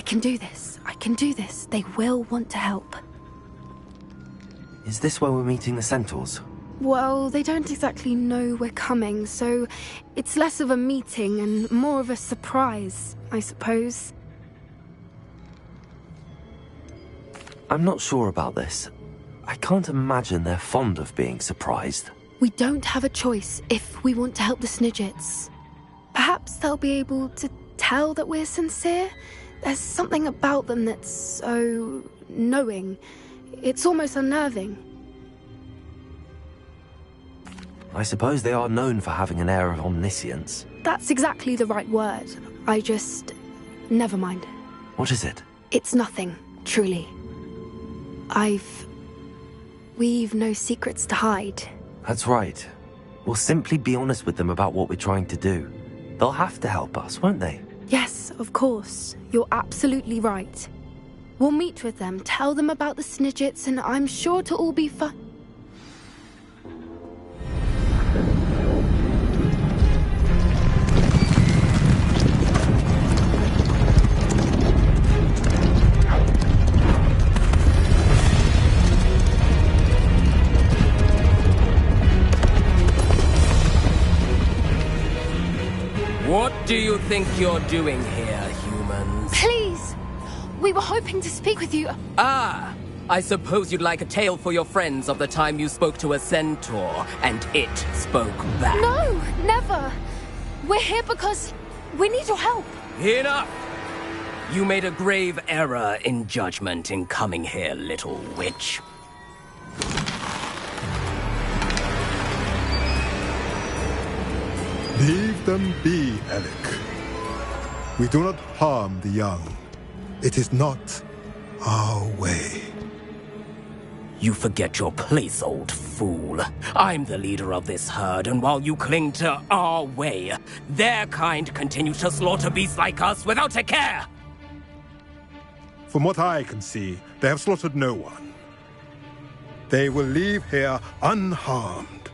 can do this. I can do this. They will want to help. Is this where we're meeting the centaurs? Well, they don't exactly know we're coming, so it's less of a meeting and more of a surprise, I suppose. I'm not sure about this. I can't imagine they're fond of being surprised. We don't have a choice if we want to help the Snidgets. Perhaps they'll be able to tell that we're sincere. There's something about them that's so knowing. It's almost unnerving. I suppose they are known for having an air of omniscience. That's exactly the right word. Never mind. What is it? It's nothing, truly. We've no secrets to hide. That's right. We'll simply be honest with them about what we're trying to do. They'll have to help us, won't they? Yes, of course. You're absolutely right. We'll meet with them, tell them about the Snidgets, and I'm sure it'll all be fun. What do you think you're doing here, humans? Please! We were hoping to speak with you. Ah! I suppose you'd like a tale for your friends of the time you spoke to a centaur, and it spoke back. No, never! We're here because we need your help. Enough! You made a grave error in judgment in coming here, little witch. Leave them be, Alec. We do not harm the young. It is not our way. You forget your place, old fool. I'm the leader of this herd, and while you cling to our way, their kind continue to slaughter beasts like us without a care! From what I can see, they have slaughtered no one. They will leave here unharmed.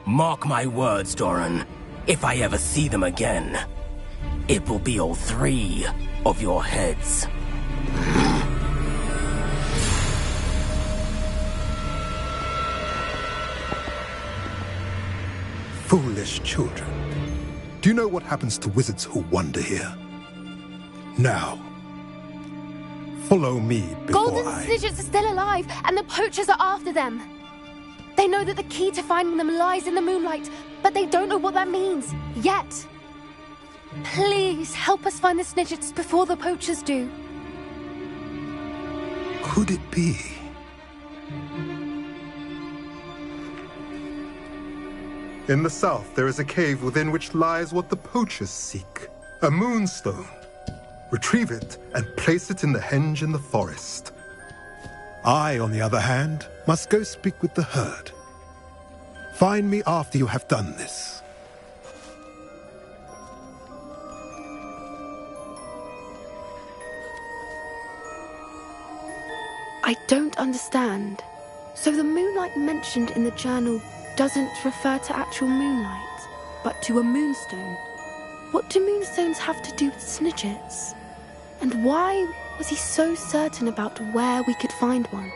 Mark my words, Doran. If I ever see them again, it will be all 3 of your heads. Foolish children. Do you know what happens to wizards who wander here? Now, follow me before Golden Snidgets are still alive, and the poachers are after them. They know that the key to finding them lies in the moonlight, but they don't know what that means, yet. Please, help us find the Snidgets before the poachers do. Could it be? In the south, there is a cave within which lies what the poachers seek. A moonstone. Retrieve it and place it in the henge in the forest. I, on the other hand, must go speak with the herd. Find me after you have done this. I don't understand. So the moonlight mentioned in the journal doesn't refer to actual moonlight, but to a moonstone. What do moonstones have to do with Snidgets? And why was he so certain about where we could find one?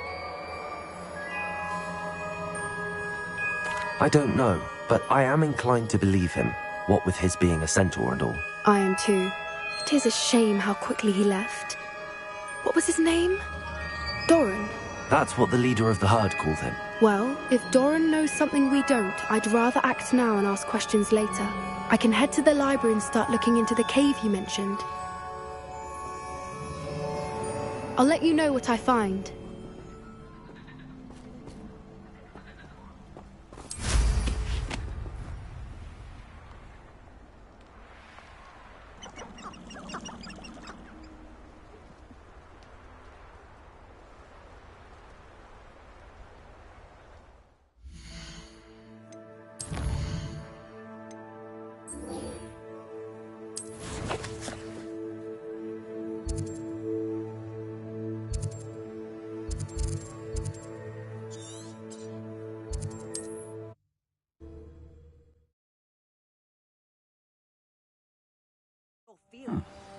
I don't know, but I am inclined to believe him, what with his being a centaur and all. I am too. It is a shame how quickly he left. What was his name? Doran? That's what the leader of the herd called him. Well, if Doran knows something we don't, I'd rather act now and ask questions later. I can head to the library and start looking into the cave you mentioned. I'll let you know what I find.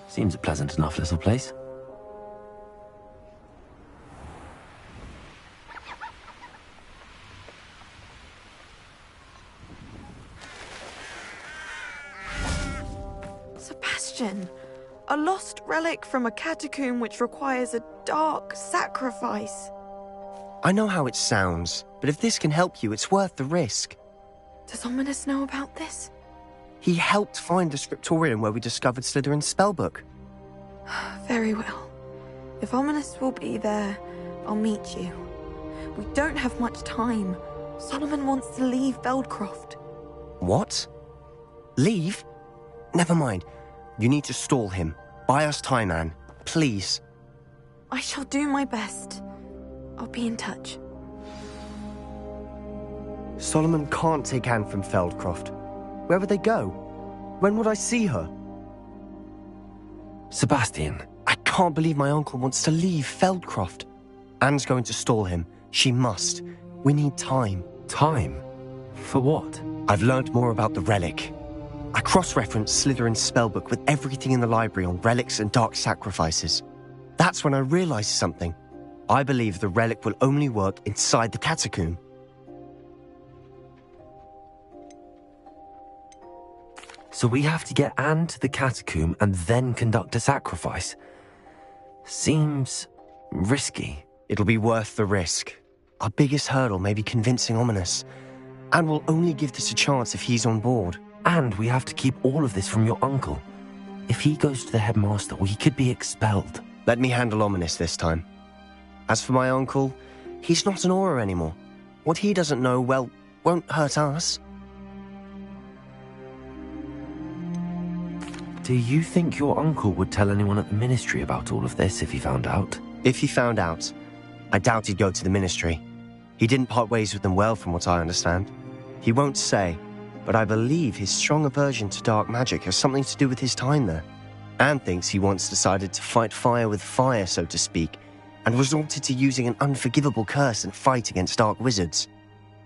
Seems a pleasant enough little place. Sebastian, a lost relic from a catacomb which requires a dark sacrifice. I know how it sounds, but if this can help you, it's worth the risk. Does Ominous know about this? He helped find the scriptorium where we discovered Slytherin's spellbook. Very well. If Ominous will be there, I'll meet you. We don't have much time. Solomon wants to leave Feldcroft. What? Leave? Never mind. You need to stall him. Buy us time, Anne. Please. I shall do my best. I'll be in touch. Solomon can't take Anne from Feldcroft. Where would they go? When would I see her? Sebastian. I can't believe my uncle wants to leave Feldcroft. Anne's going to stall him. She must. We need time. Time? For what? I've learned more about the relic. I cross-referenced Slytherin's spellbook with everything in the library on relics and dark sacrifices. That's when I realized something. I believe the relic will only work inside the catacomb. So we have to get Anne to the catacomb and then conduct a sacrifice. Seems risky. It'll be worth the risk. Our biggest hurdle may be convincing Ominous. And we'll only give this a chance if he's on board. And we have to keep all of this from your uncle. If he goes to the headmaster, we could be expelled. Let me handle Ominous this time. As for my uncle, he's not an Auror anymore. What he doesn't know, well, won't hurt us. Do you think your uncle would tell anyone at the ministry about all of this if he found out? If he found out, I doubt he'd go to the ministry. He didn't part ways with them well, from what I understand. He won't say, but I believe his strong aversion to dark magic has something to do with his time there. Anne thinks he once decided to fight fire with fire, so to speak, and resorted to using an unforgivable curse and fight against dark wizards.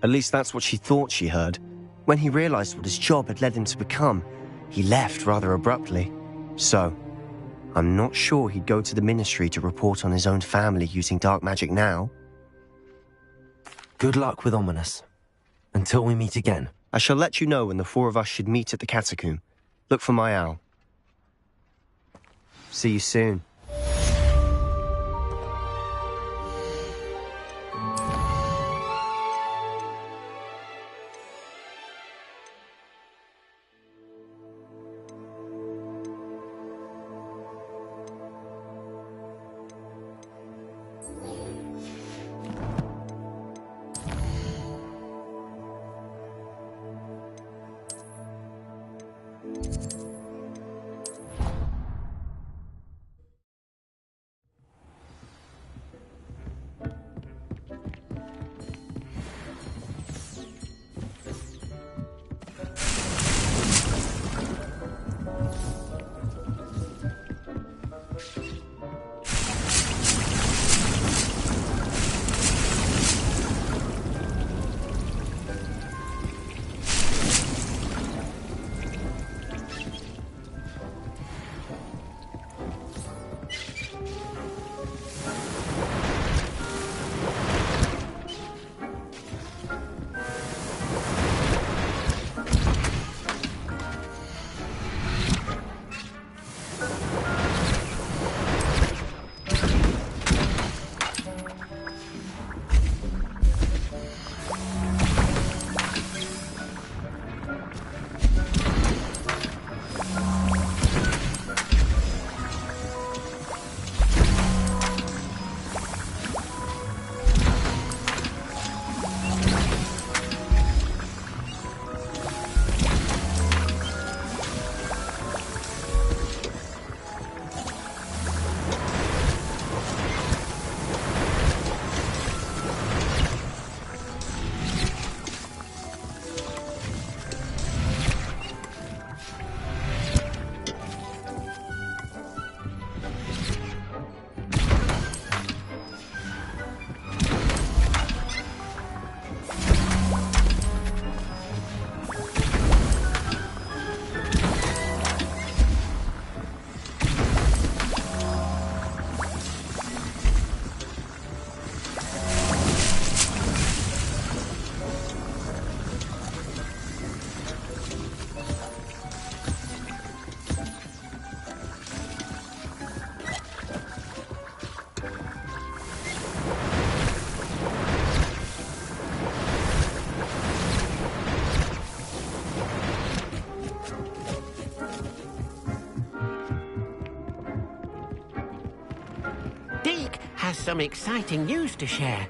At least that's what she thought she heard. When he realized what his job had led him to become, he left rather abruptly. So, I'm not sure he'd go to the ministry to report on his own family using dark magic now. Good luck with Ominous. Until we meet again. I shall let you know when the four of us should meet at the catacomb. Look for my owl. See you soon. has some exciting news to share.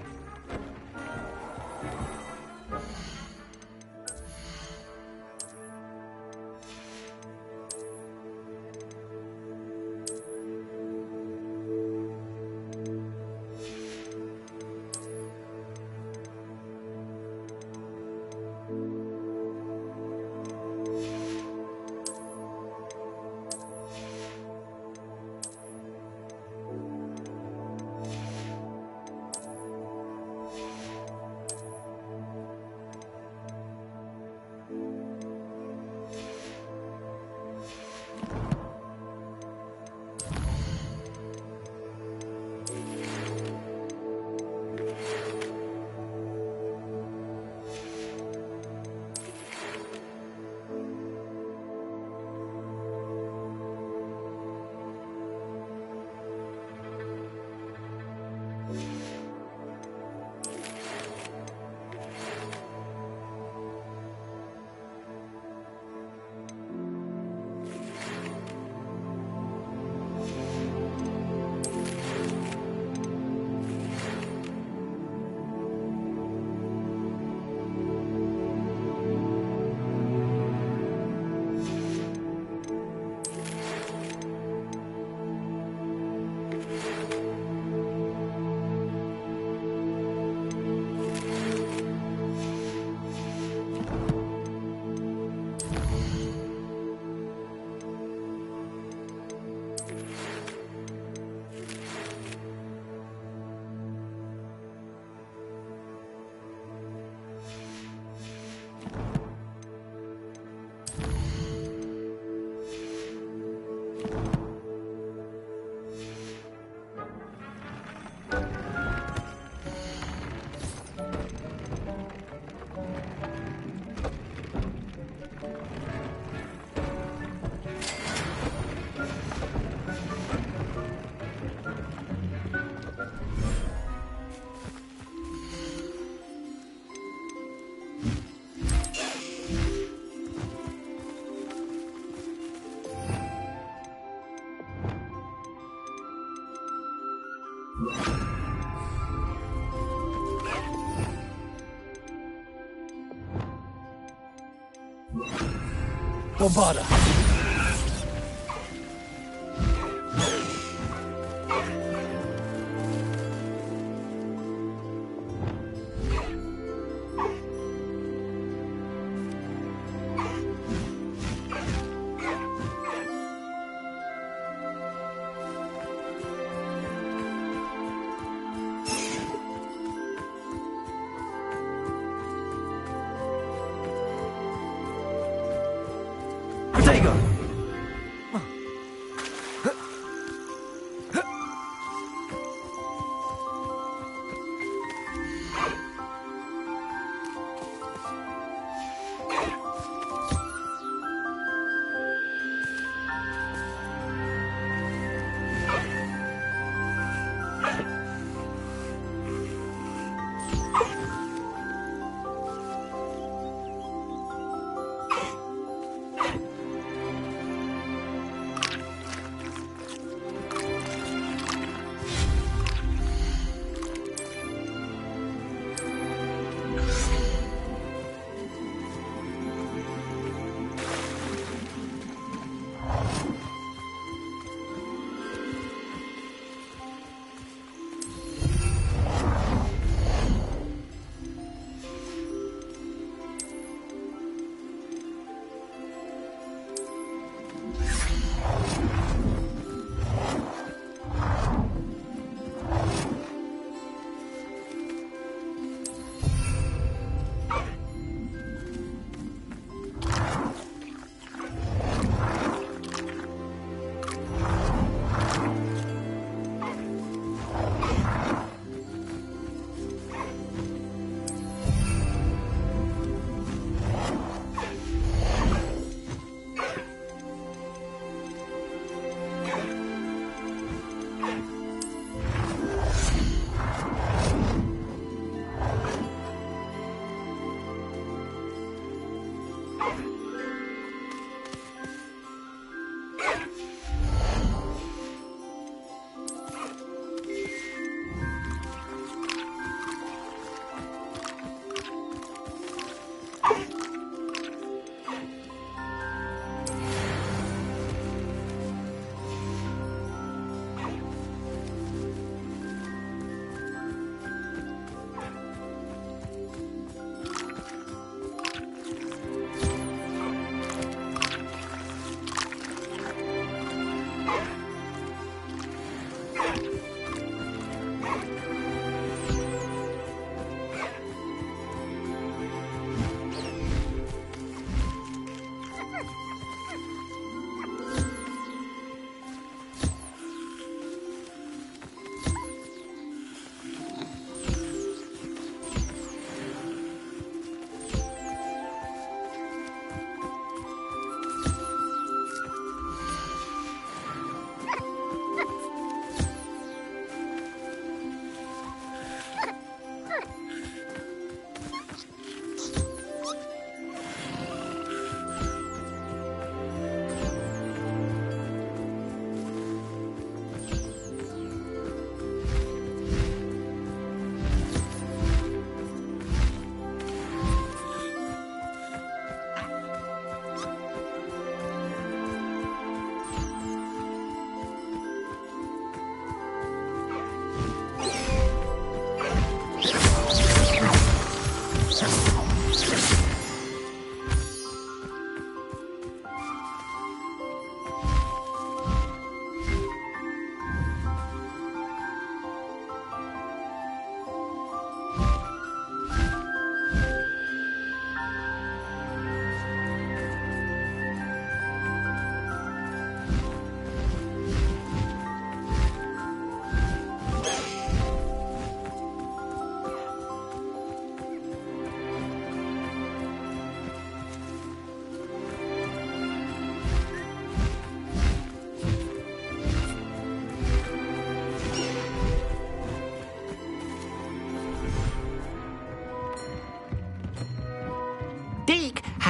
Bobada.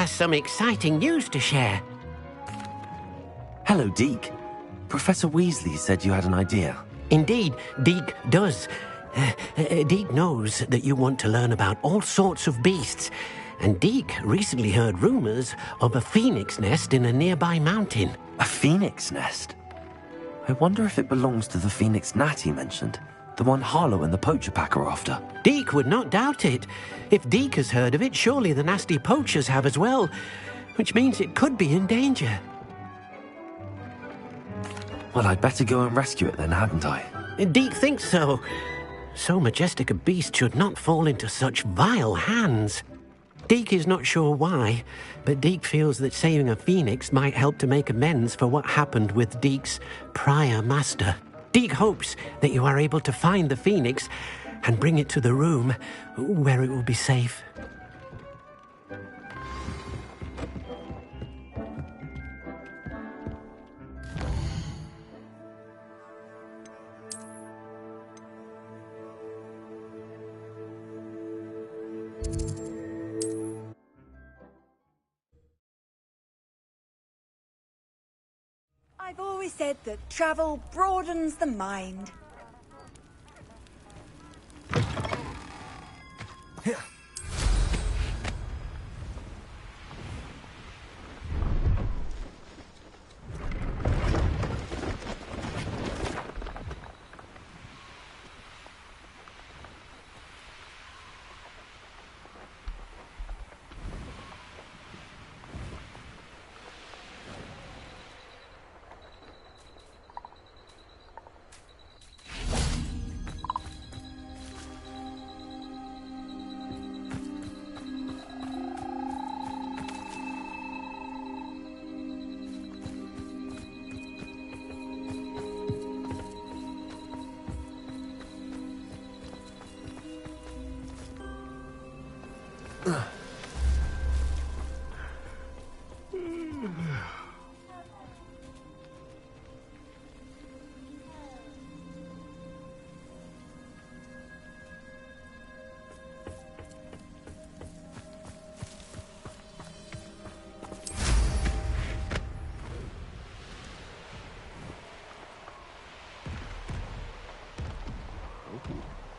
has some exciting news to share. Hello, Deke. Professor Weasley said you had an idea. Indeed, Deke does. Deke knows that you want to learn about all sorts of beasts, and Deke recently heard rumors of a phoenix nest in a nearby mountain. A phoenix nest? I wonder if it belongs to the phoenix gnat he mentioned, the one Harlow and the poacher pack are after. Deke would not doubt it. If Deke has heard of it, surely the nasty poachers have as well, which means it could be in danger. Well, I'd better go and rescue it then, hadn't I? Deke thinks so. So majestic a beast should not fall into such vile hands. Deke is not sure why, but Deke feels that saving a phoenix might help to make amends for what happened with Deke's prior master. Deke hopes that you are able to find the phoenix and bring it to the room where it will be safe. I've always said that travel broadens the mind.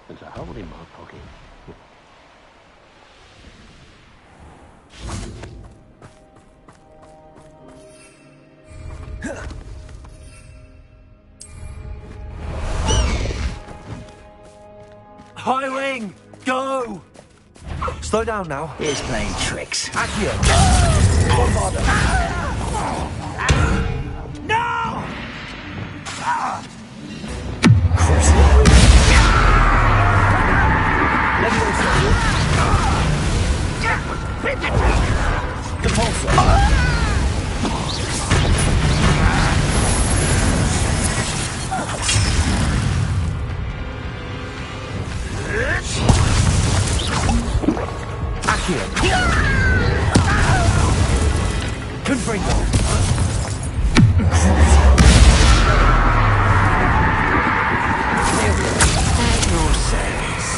There's a hole in my pocket. Highwing! Go! Slow down now. He's playing tricks. Accio! No! Confringo! No sense.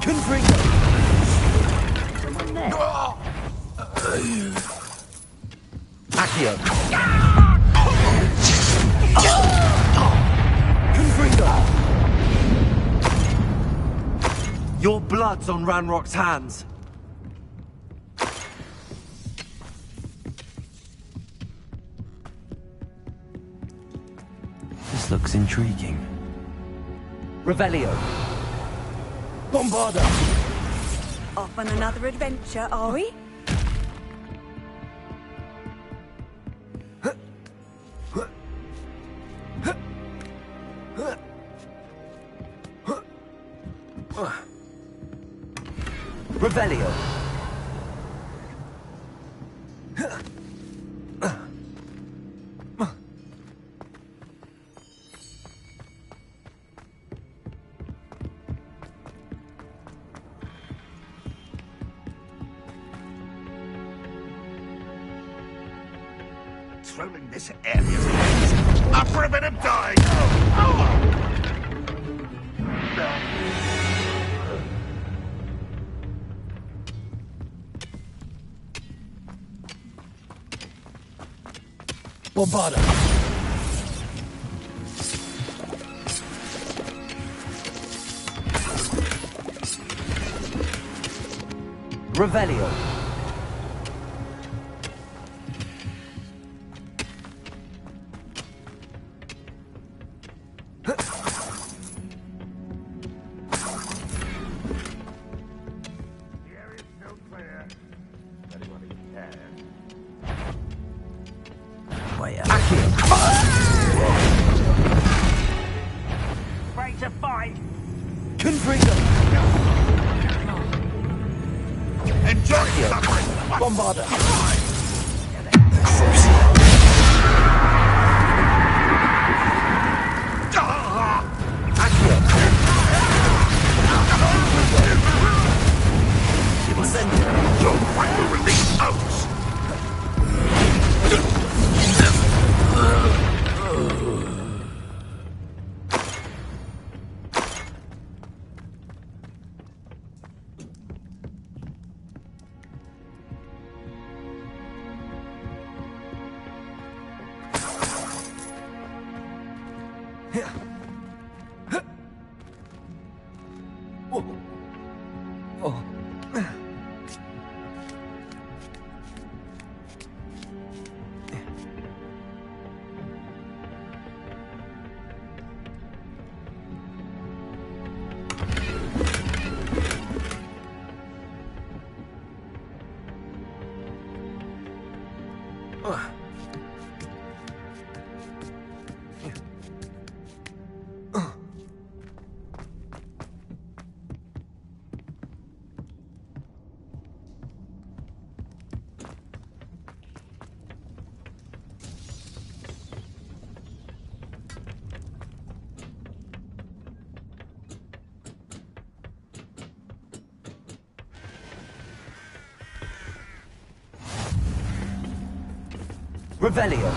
Confringo! Accio! Confringo! Your blood's on Ranrock's hands. This looks intriguing. Revelio. Bombarda. Off on another adventure, are we? Revelio. Trolling this area. Up for a bit of dying. Bombarda! Revelio. Ready to fight! Confringo. Enjoy suffering! Bombarda! Your fight will release oats! Revelio.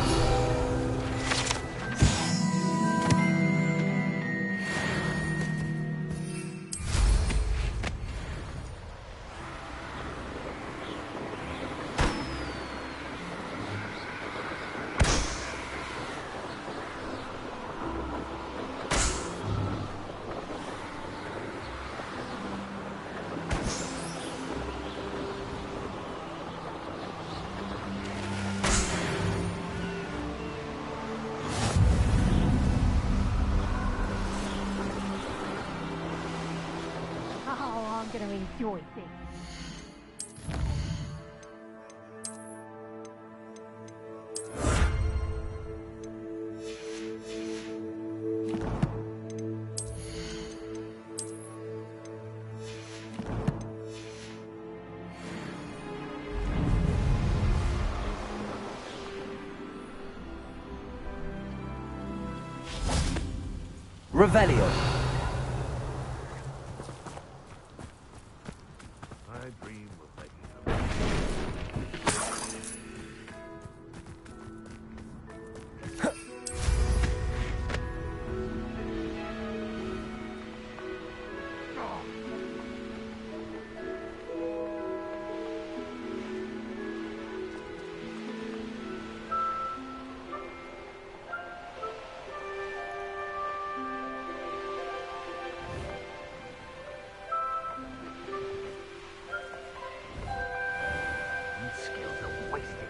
I'm gonna enjoy this. Revelio. My dream was making skills are wasted.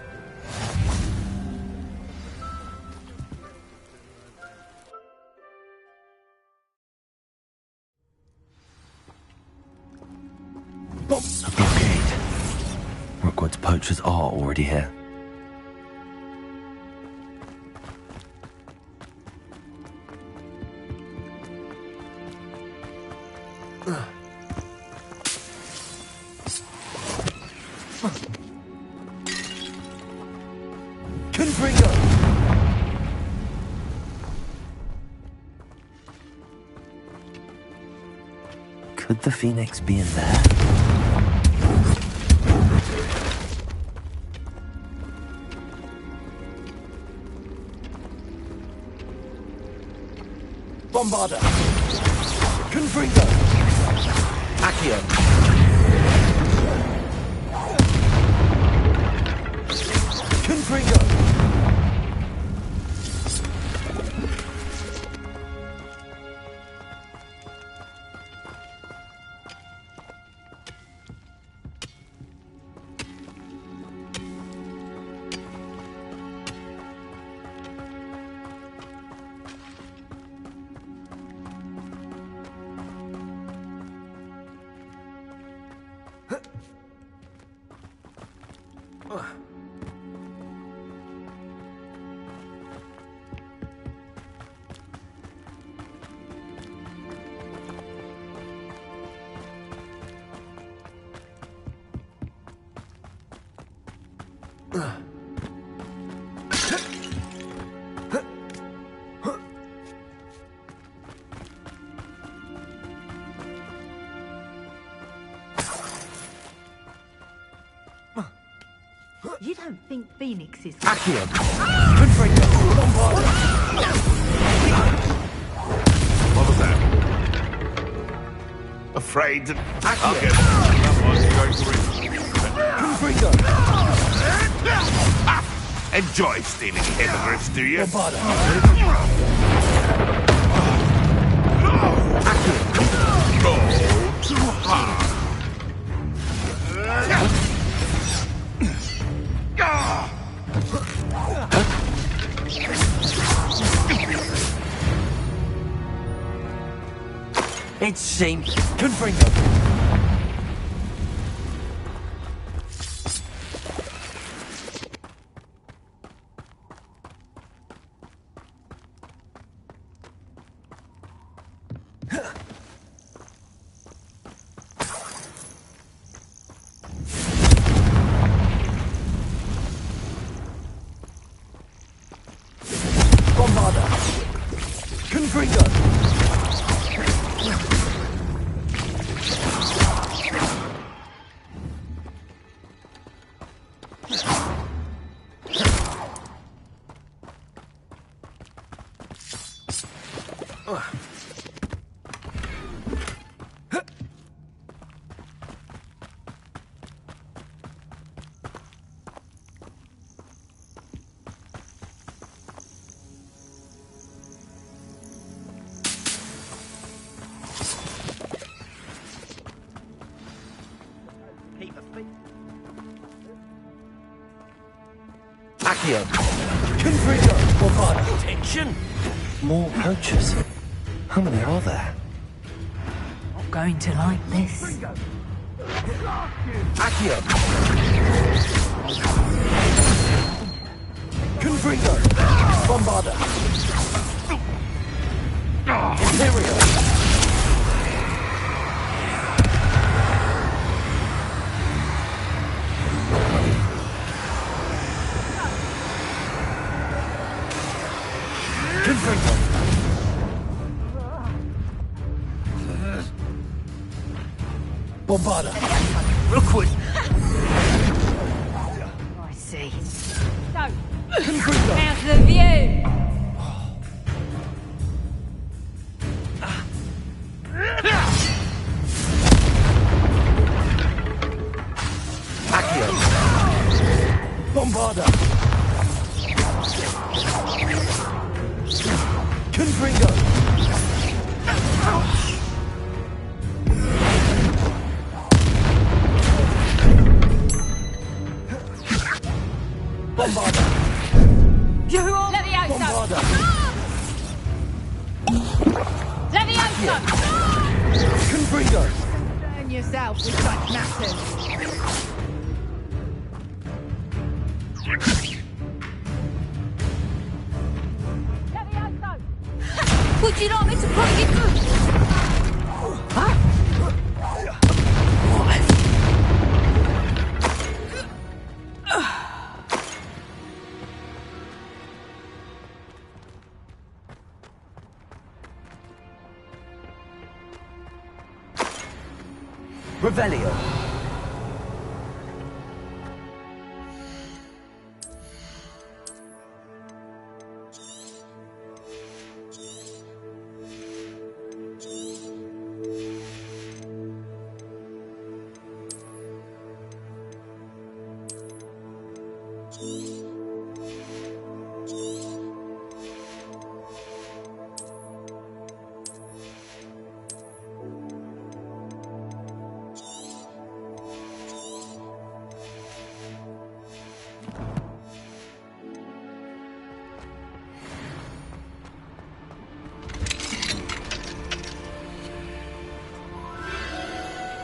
A blockade. Hogwarts poachers are already here. Confringo! Could the Phoenix be in there? Bombarda! Confringo! Accio! Confringo! You don't think Phoenix is... Accio! What was that? Afraid to... I'll get it. Enjoy stealing hippogriffs, do you? Go too hard. It's shame. Confringo! Bombarda! Confringo! Accio! Confringo! Bombarda! Attention! More poachers. How many are there? Not going to like this. Accio! Confringo! Bombarda! Imperial! Confringo! Bombarda! Rookwood! I see. So, Confringo! how's the view? Accio! Bombarda! Confringo! Bombarda! You're on! Levioso! Bombarda! Levioso! Confringo! Burn yourself with such matters. Levioso! Would you like me to put you through? Revelio!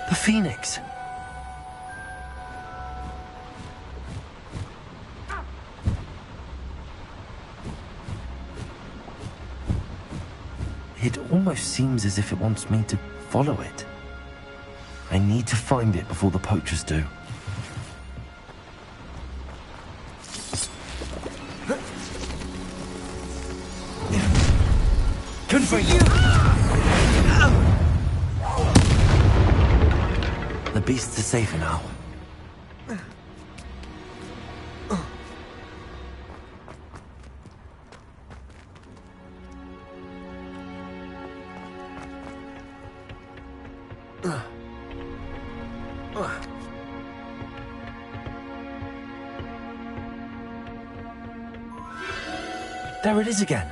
The Phoenix. It almost seems as if it wants me to follow it. I need to find it before the poachers do. The beasts are safer now. There it is again.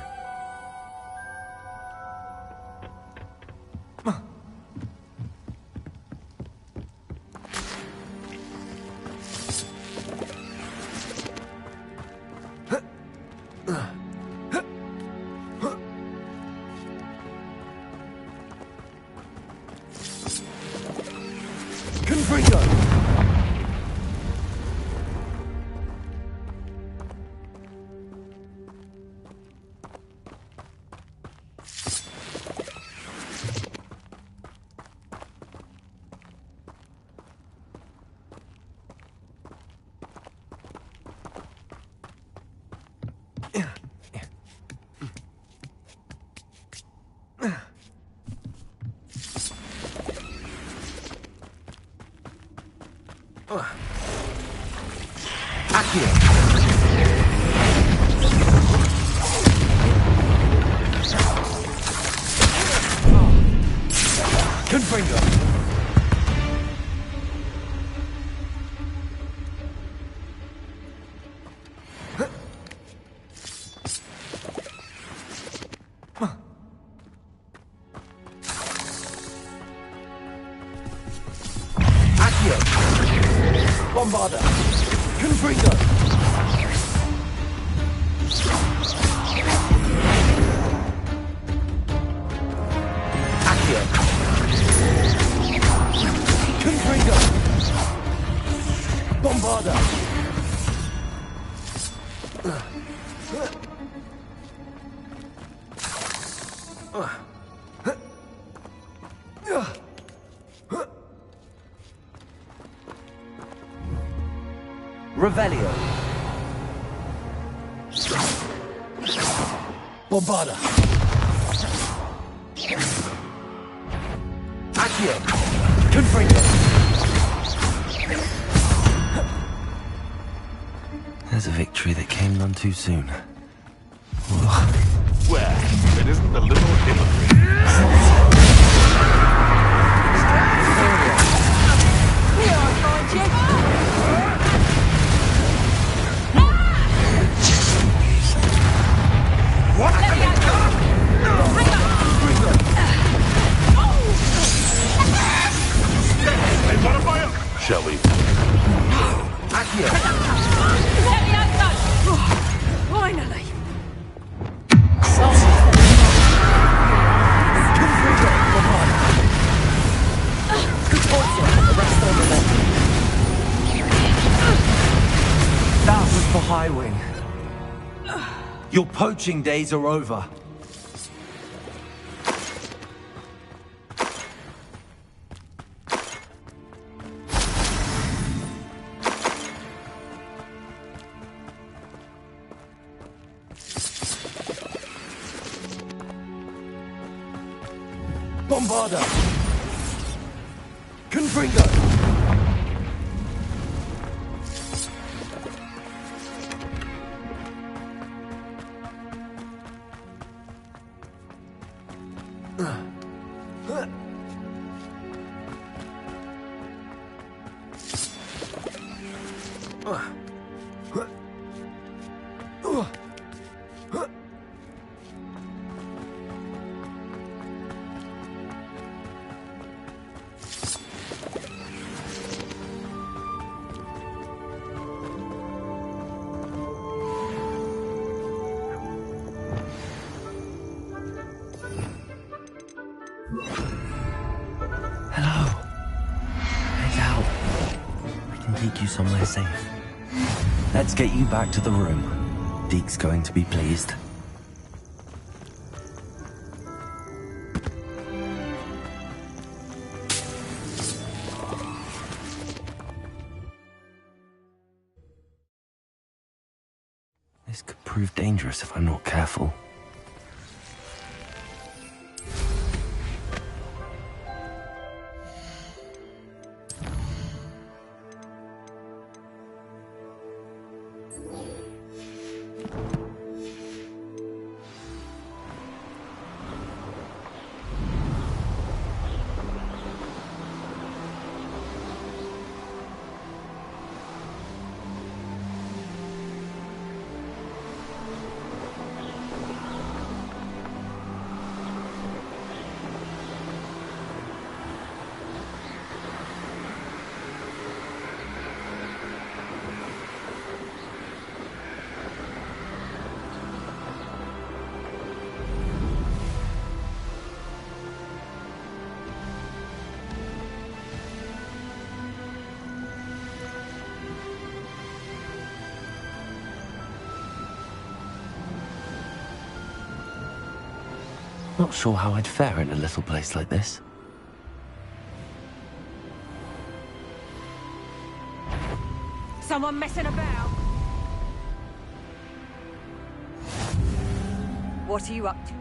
Bombarder! Confringo! Accio! Confringo! Bombarder! Revelio. Bombarder. Accio. Confringo. There's a victory that came none too soon. Well, if it isn't the little hypocrite. Here I find you! What? Let me out! Hang on! They want to fire? Shall we? Accio. Let me out! Finally! That was for High Wing. Your poaching days are over. Bombarder! Confringo! Hello. Head out. I can take you somewhere safe. Let's get you back to the room. Deke's going to be pleased. This could prove dangerous if I'm not careful. Not sure how I'd fare in a little place like this. Someone messing about? What are you up to now?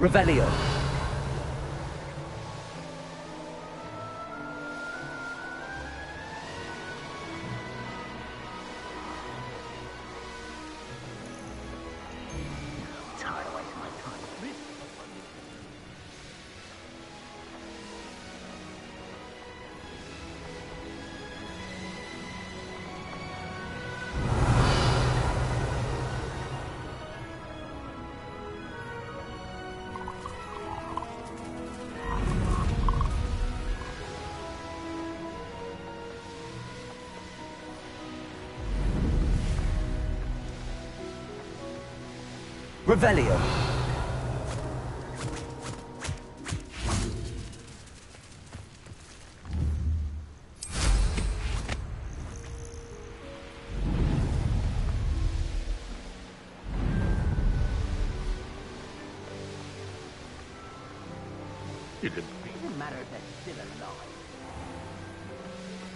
Revelio. Revelio.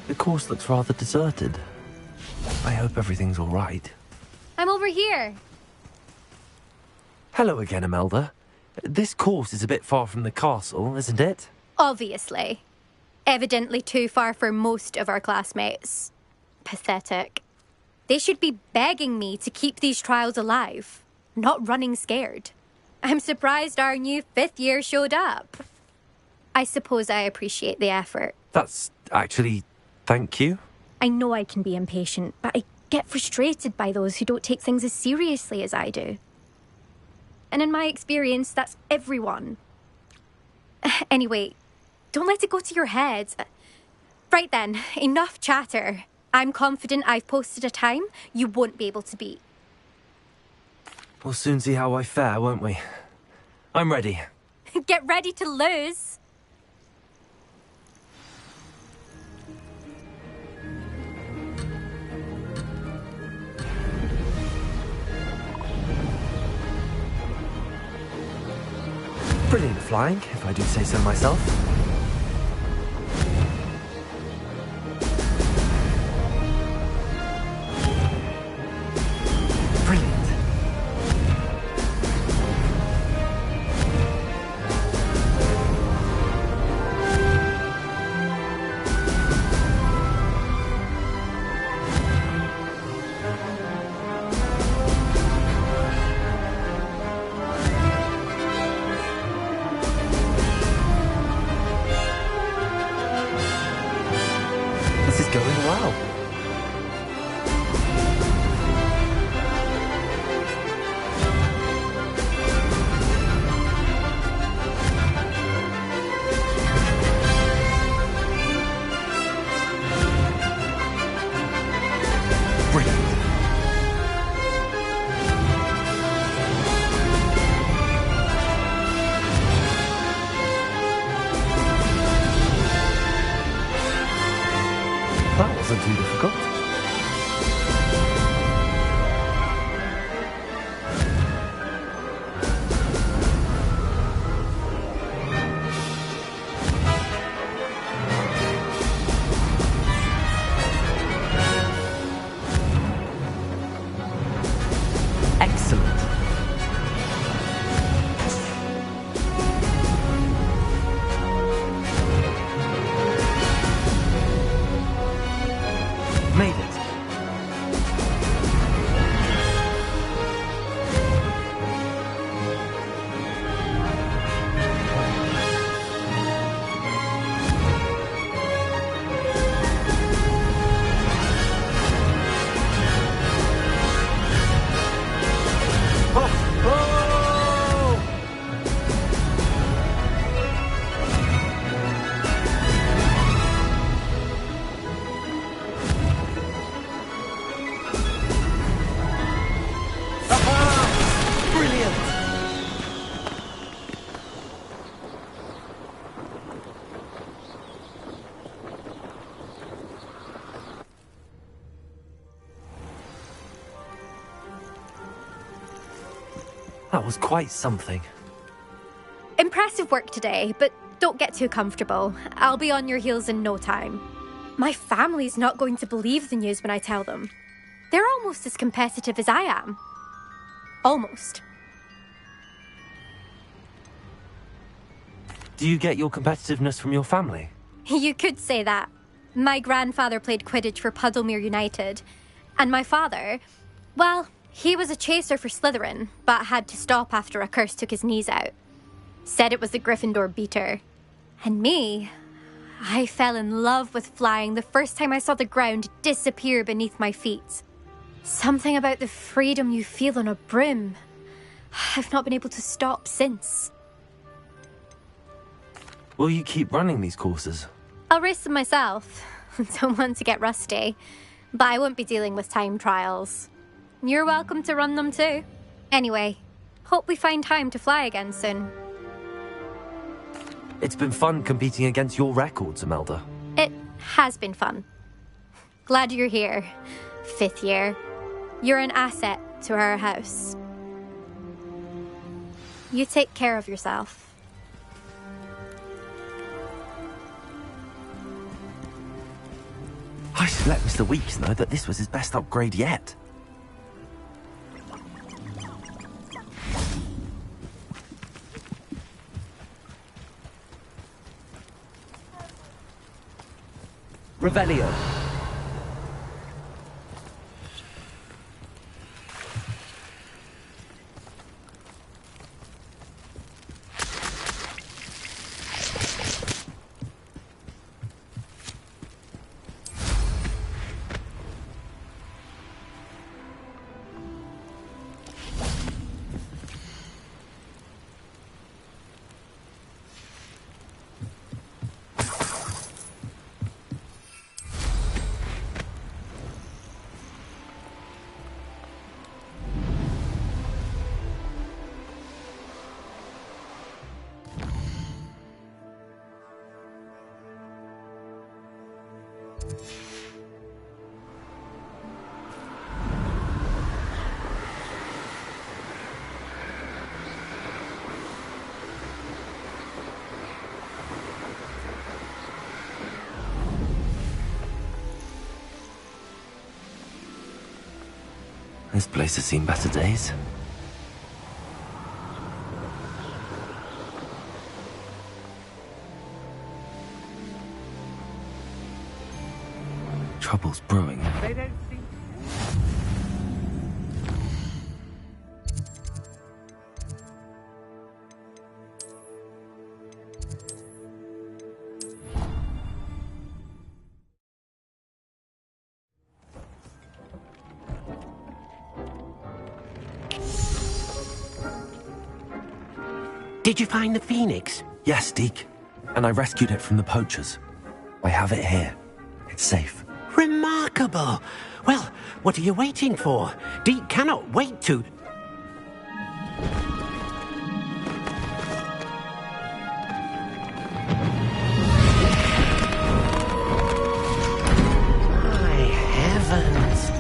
The course looks rather deserted. I hope everything's all right. I'm over here. Hello again, Imelda. This course is a bit far from the castle, isn't it? Obviously. Evidently too far for most of our classmates. Pathetic. They should be begging me to keep these trials alive, not running scared. I'm surprised our new 5th year showed up. I suppose I appreciate the effort. That's actually... thank you. I know I can be impatient, but I get frustrated by those who don't take things as seriously as I do. And in my experience, that's everyone. Anyway, don't let it go to your head. Right then, enough chatter. I'm confident I've posted a time you won't be able to beat. We'll soon see how I fare, won't we? I'm ready. Get ready to lose. Brilliant flying, if I do say so myself. Brilliant. This is going well. Brilliant. That wasn't too difficult. Excellent. That was quite something. Impressive work today, but don't get too comfortable. I'll be on your heels in no time. My family's not going to believe the news when I tell them. They're almost as competitive as I am. Almost. Do you get your competitiveness from your family? You could say that. My grandfather played Quidditch for Puddlemere United. And my father, well, he was a chaser for Slytherin, but had to stop after a curse took his knees out. Said it was the Gryffindor beater. And me, I fell in love with flying the first time I saw the ground disappear beneath my feet. Something about the freedom you feel on a broom. I've not been able to stop since. Will you keep running these courses? I'll race them myself. Don't want to get rusty. But I won't be dealing with time trials. You're welcome to run them too. Anyway, hope we find time to fly again soon. It's been fun competing against your records, Imelda. It has been fun. Glad you're here. 5th year. You're an asset to our house. You take care of yourself. I should let Mr. Weeks know that this was his best upgrade yet. Revelio. This place has seen better days. Trouble's brewing. They don't seem... Did you find the Phoenix? Yes, Deke. And I rescued it from the poachers. I have it here. It's safe. Remarkable! Well, what are you waiting for? Deke cannot wait to... My heavens!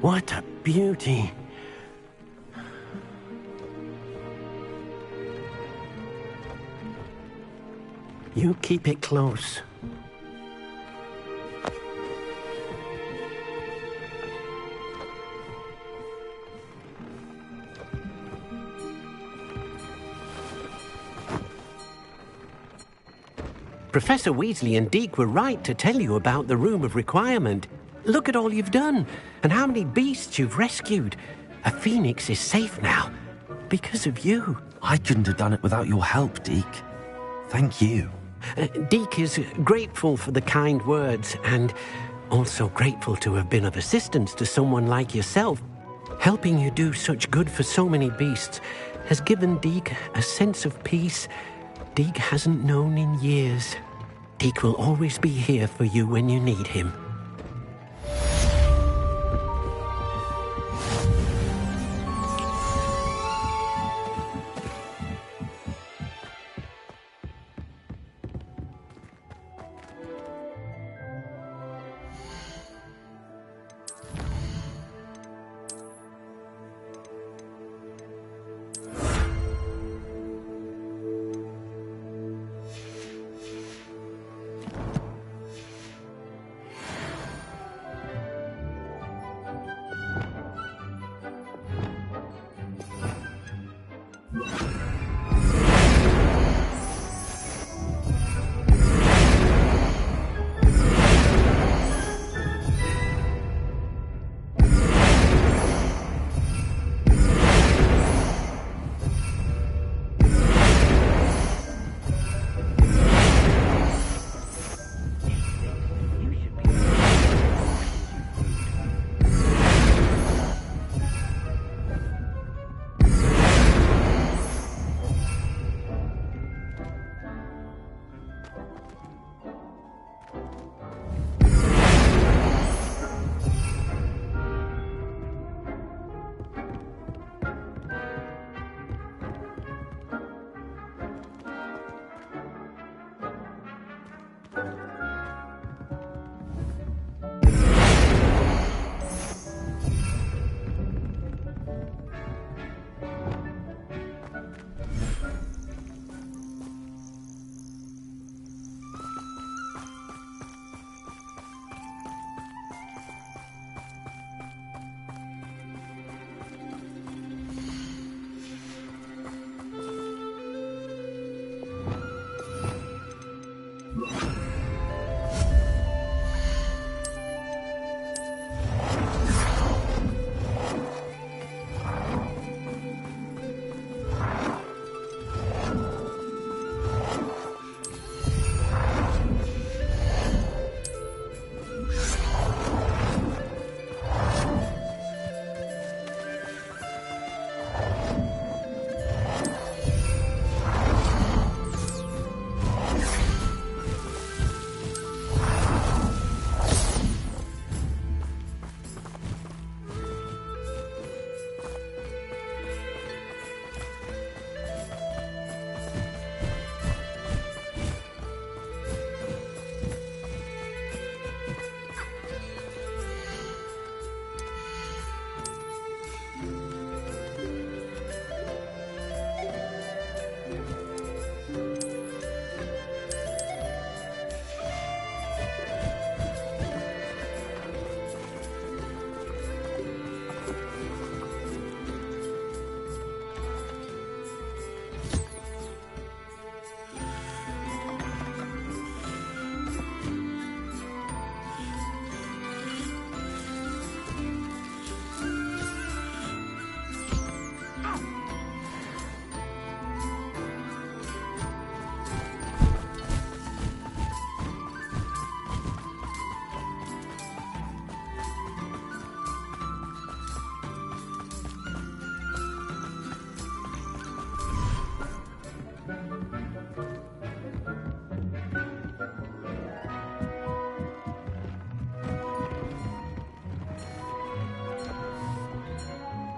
What a beauty. You keep it close. Professor Weasley and Deke were right to tell you about the Room of Requirement. Look at all you've done, and how many beasts you've rescued. A phoenix is safe now, because of you. I couldn't have done it without your help, Deke. Thank you. Deke is grateful for the kind words, and also grateful to have been of assistance to someone like yourself. Helping you do such good for so many beasts has given Deke a sense of peace Deke hasn't known in years. Deke will always be here for you when you need him.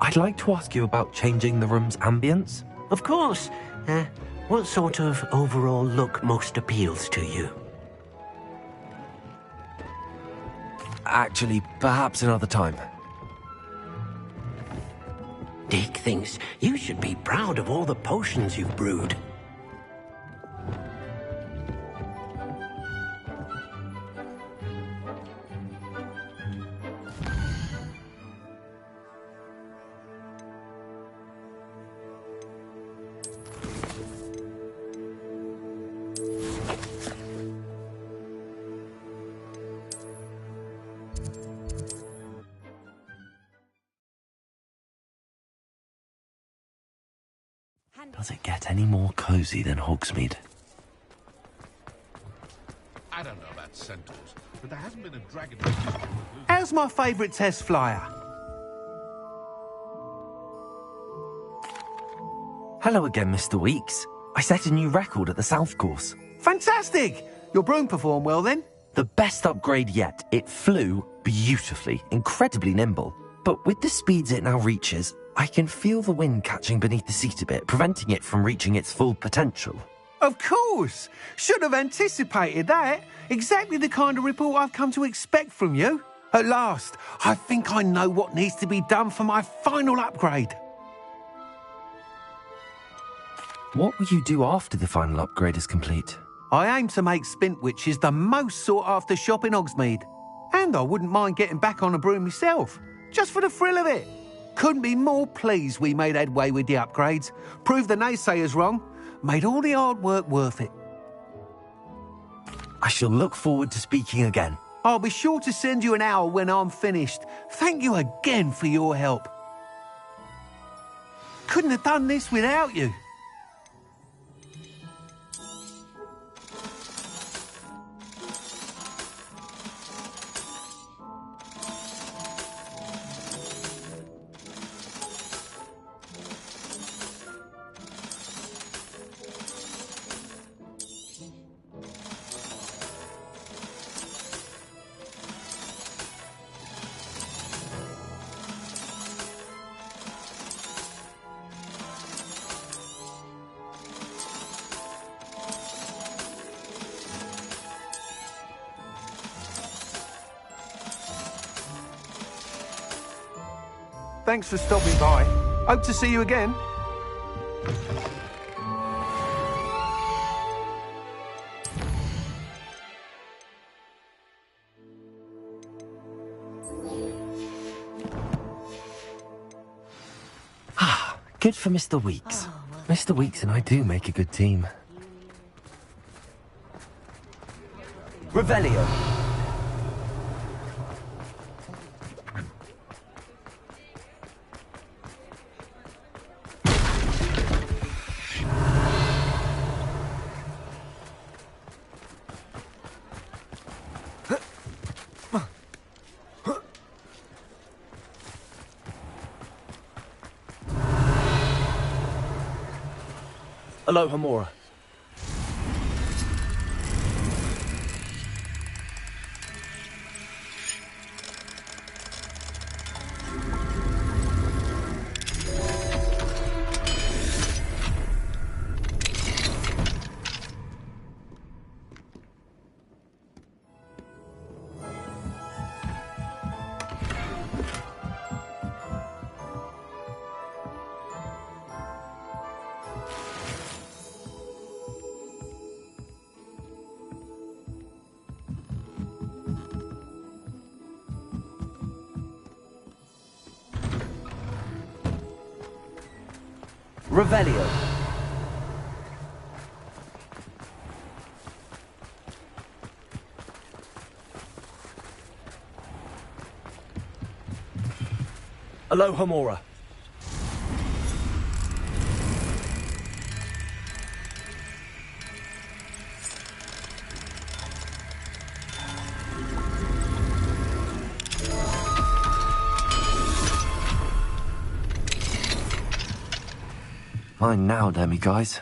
I'd like to ask you about changing the room's ambience. Of course. What sort of overall look most appeals to you? Actually, perhaps another time. Dick thinks you should be proud of all the potions you've brewed. Does it get any more cozy than Hogsmeade? I don't know about centaurs, but there hasn't been a dragon. How's my favourite test flyer? Hello again, Mr. Weeks. I set a new record at the South Course. Fantastic! Your broom performed well then? The best upgrade yet. It flew beautifully, incredibly nimble. But with the speeds it now reaches, I can feel the wind catching beneath the seat a bit, preventing it from reaching its full potential. Of course! Should have anticipated that. Exactly the kind of report I've come to expect from you. At last, I think I know what needs to be done for my final upgrade. What will you do after the final upgrade is complete? I aim to make Spintwitches the most sought-after shop in Hogsmeade. And I wouldn't mind getting back on a broom myself, just for the thrill of it. Couldn't be more pleased we made headway with the upgrades, proved the naysayers wrong, made all the hard work worth it. I shall look forward to speaking again. I'll be sure to send you an owl when I'm finished. Thank you again for your help. Couldn't have done this without you. Thanks for stopping by. Hope to see you again. Good for Mr. Weeks. Mr. Weeks and I do make a good team. Revelio. Hello, Hamura. Revelio. Hello, Hamura. Fine now, demi-guys.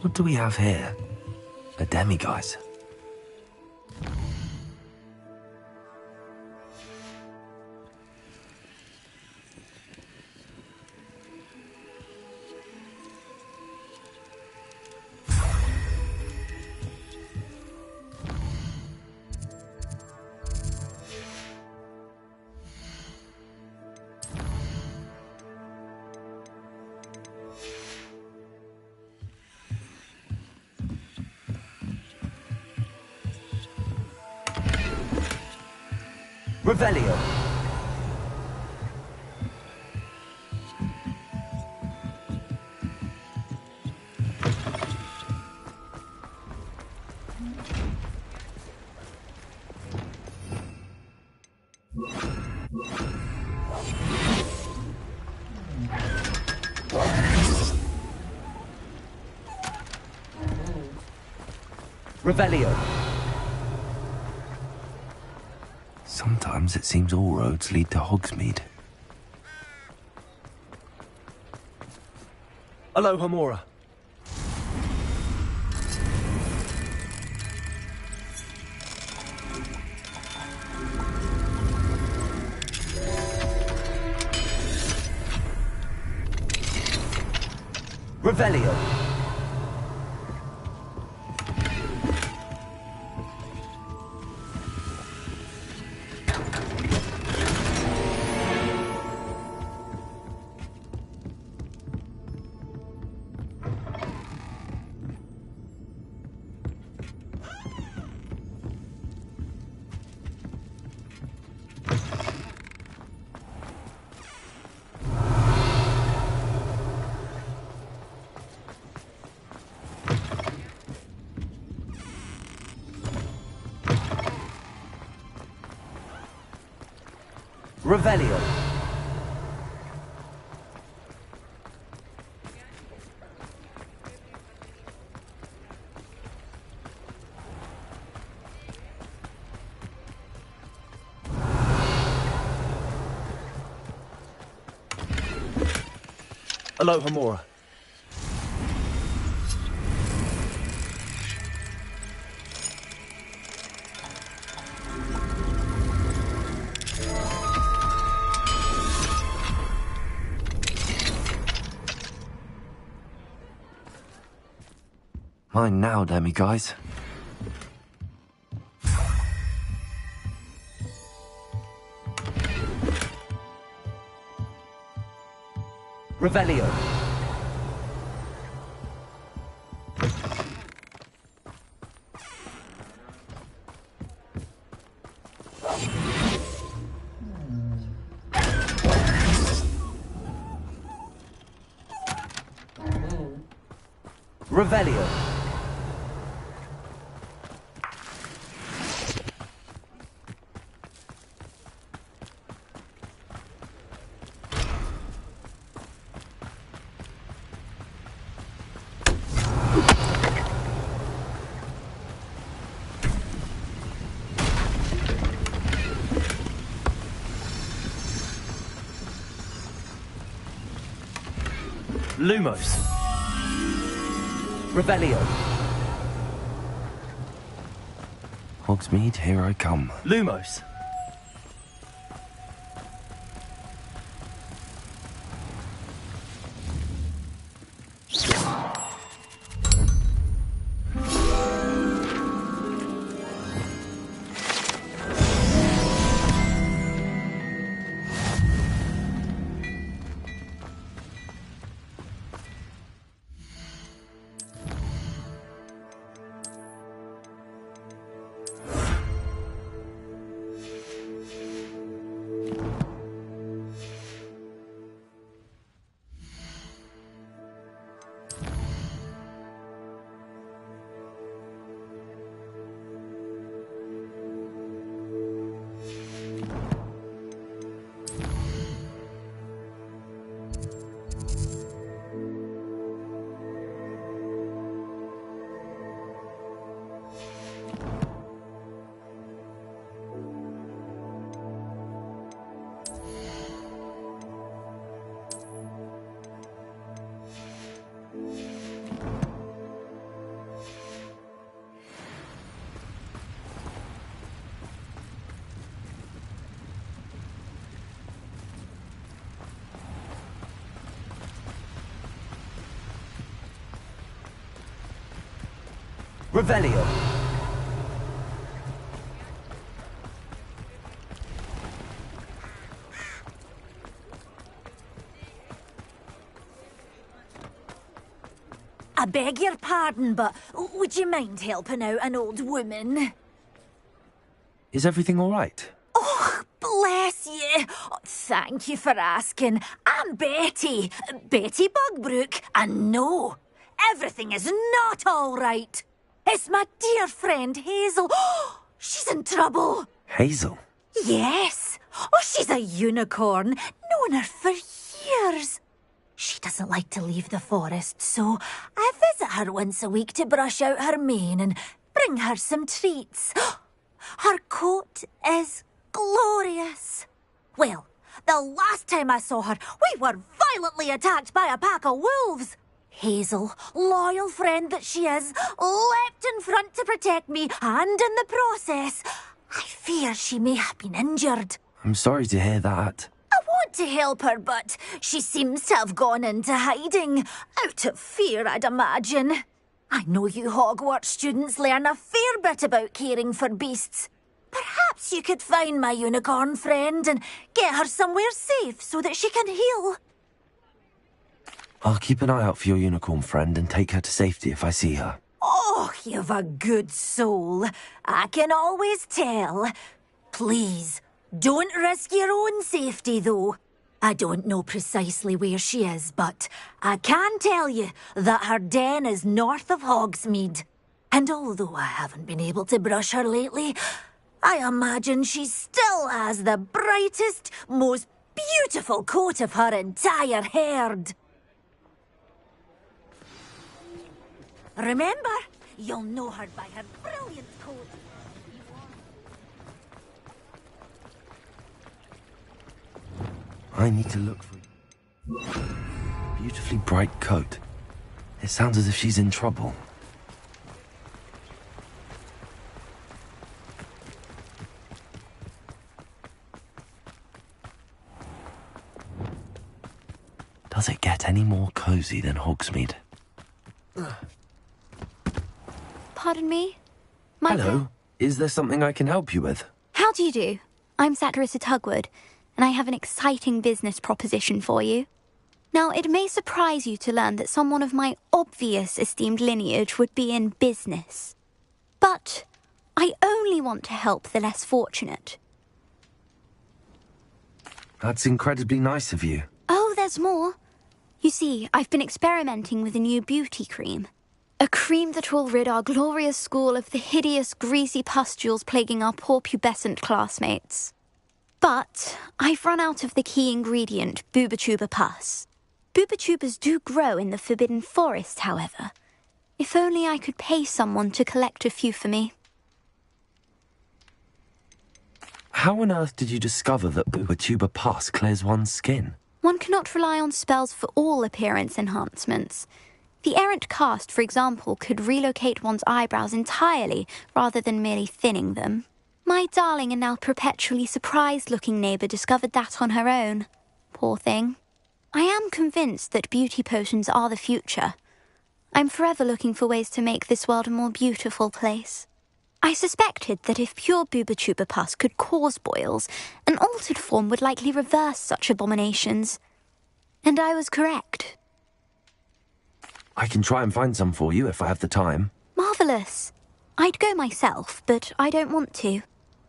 What do we have here? A demi-guys. Revelio. Revelio. Sometimes it seems all roads lead to Hogsmeade. Aloha Mora. Revelio. Revelio. Aloha Mora. Mine now, Demi guys. Revelio. Revelio. Lumos. Revelio. Hogsmeade, here I come. Lumos. Revelio. I beg your pardon, but would you mind helping out an old woman? Is everything all right? Oh, bless you. Oh, thank you for asking. I'm Betty. Betty Bugbrook. And no, everything is not all right. It's my dear friend Hazel. She's in trouble. Hazel? Yes. Oh, she's a unicorn. Known her for years. She doesn't like to leave the forest, so I visit her once a week to brush out her mane and bring her some treats. Her coat is glorious. Well, the last time I saw her, we were violently attacked by a pack of wolves. Hazel, loyal friend that she is, leapt in front to protect me, and in the process, I fear she may have been injured. I'm sorry to hear that. I want to help her, but she seems to have gone into hiding. Out of fear, I'd imagine. I know you Hogwarts students learn a fair bit about caring for beasts. Perhaps you could find my unicorn friend and get her somewhere safe so that she can heal. I'll keep an eye out for your unicorn friend and take her to safety if I see her. Oh, you've a good soul. I can always tell. Please, don't risk your own safety, though. I don't know precisely where she is, but I can tell you that her den is north of Hogsmeade. And although I haven't been able to brush her lately, I imagine she still has the brightest, most beautiful coat of her entire herd. Remember, you'll know her by her brilliant coat. I need to look for beautifully bright coat. It sounds as if she's in trouble. Does it get any more cozy than Hogsmeade? Pardon me? Hello. Is there something I can help you with? How do you do? I'm Satirissa Tugwood, and I have an exciting business proposition for you. Now, it may surprise you to learn that someone of my obvious esteemed lineage would be in business. But I only want to help the less fortunate. That's incredibly nice of you. Oh, there's more. You see, I've been experimenting with a new beauty cream. A cream that will rid our glorious school of the hideous, greasy pustules plaguing our poor pubescent classmates. But I've run out of the key ingredient, Booba-Tuba pus. Booba-Tubas do grow in the Forbidden Forest, however. If only I could pay someone to collect a few for me. How on earth did you discover that Booba-Tuba pus clears one's skin? One cannot rely on spells for all appearance enhancements. The errant cast, for example, could relocate one's eyebrows entirely rather than merely thinning them. My darling and now perpetually surprised-looking neighbour discovered that on her own. Poor thing. I am convinced that beauty potions are the future. I'm forever looking for ways to make this world a more beautiful place. I suspected that if pure Booba-Tuba pus could cause boils, an altered form would likely reverse such abominations. And I was correct. I can try and find some for you if I have the time. Marvellous. I'd go myself, but I don't want to.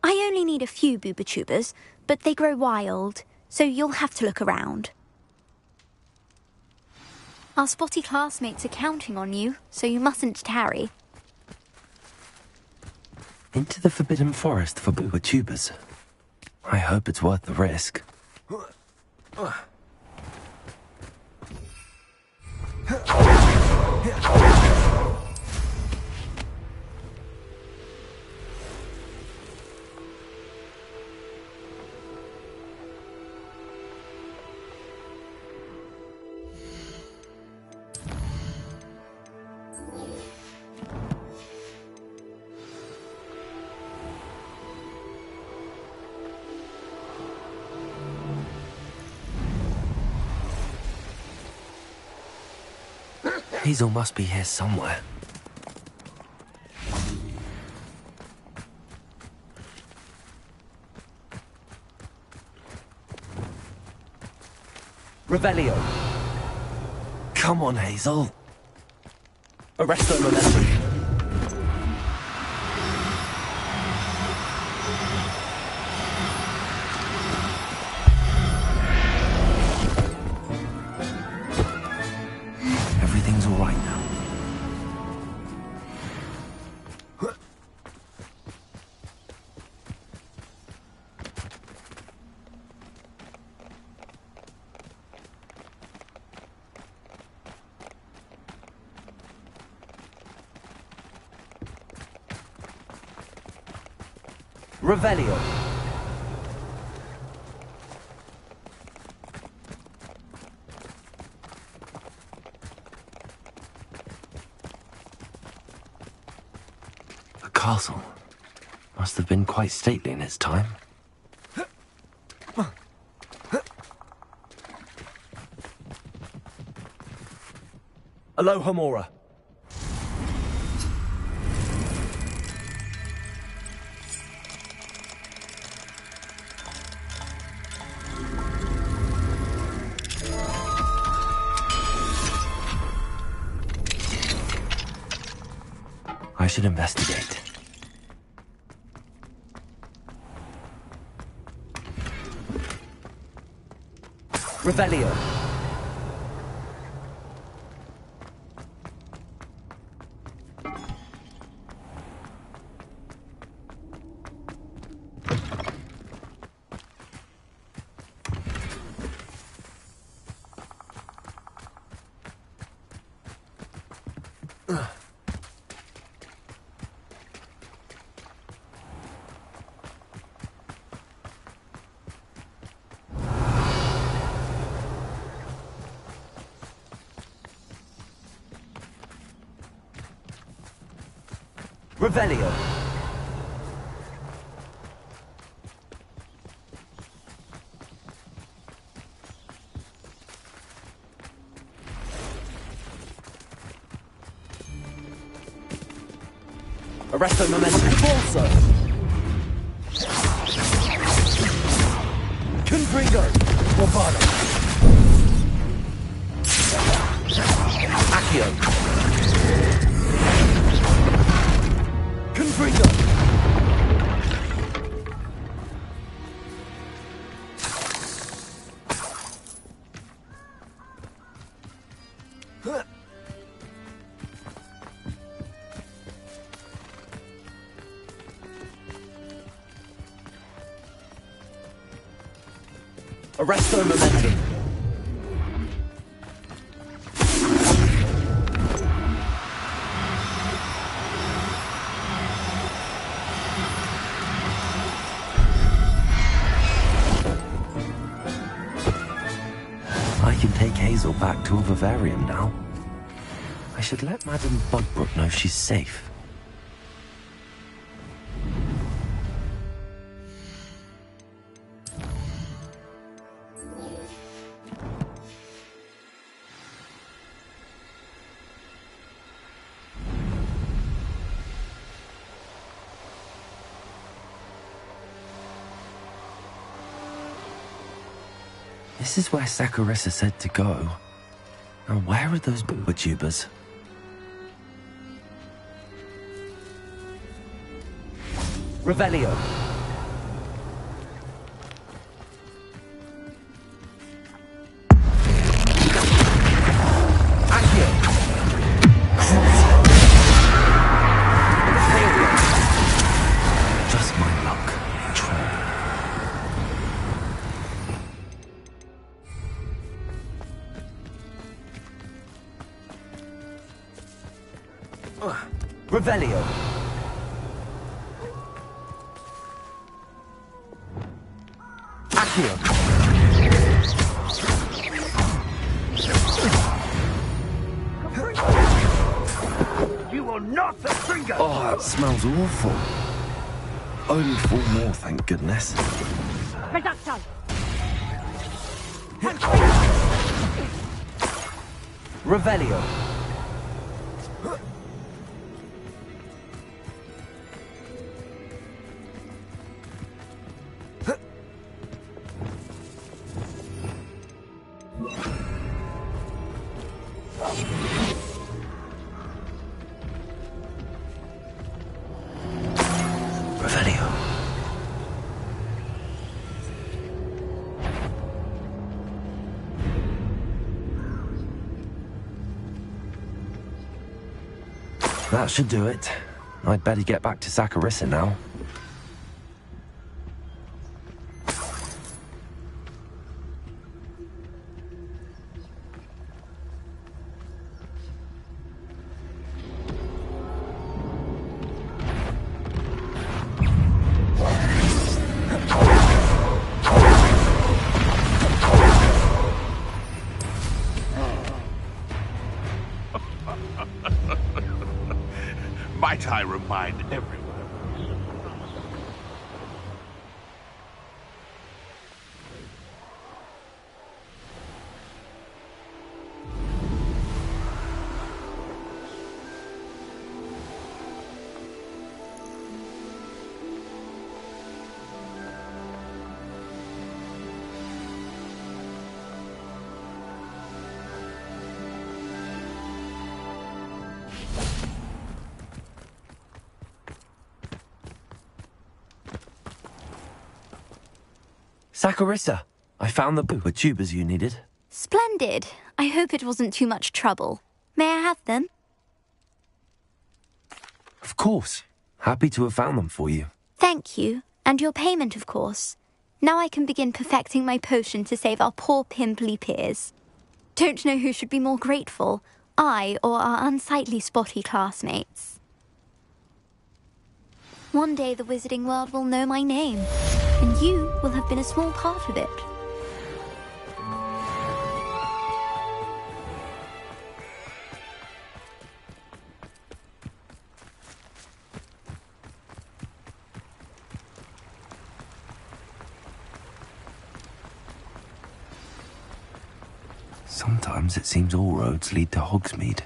I only need a few Booba-Tubas, but they grow wild, so you'll have to look around. Our spotty classmates are counting on you, so you mustn't tarry. Into the Forbidden Forest for Booba-Tubas. I hope it's worth the risk. Hazel must be here somewhere. Revelio. Come on, Hazel. Arresto Momentum. Revelio. The castle must have been quite stately in its time. Aloha Mora. I should investigate. Revelio. Revelio. Arresto momentum. Forza. Confringo. Bombado. Accio. Confringo. Arresto momentum. I can take Hazel back to a vivarium now. I should let Madame Bugbrook know she's safe. This is where Saccharissa said to go. Now where are those booba-tubers? Revelio. Accio. Just my luck. Try. Revelio. Accio. You are not the trigger! Oh, that smells awful. Only 4 more, thank goodness. Reducto! Revelio. Revelio. That should do it. I'd better get back to Saccharissa now. Might I remind everyone? Saccharissa, I found the tubers you needed. Splendid. I hope it wasn't too much trouble. May I have them? Of course. Happy to have found them for you. Thank you. And your payment, of course. Now I can begin perfecting my potion to save our poor pimply peers. Don't know who should be more grateful, I or our unsightly spotty classmates. One day the wizarding world will know my name, and you will have been a small part of it. Sometimes it seems all roads lead to Hogsmeade.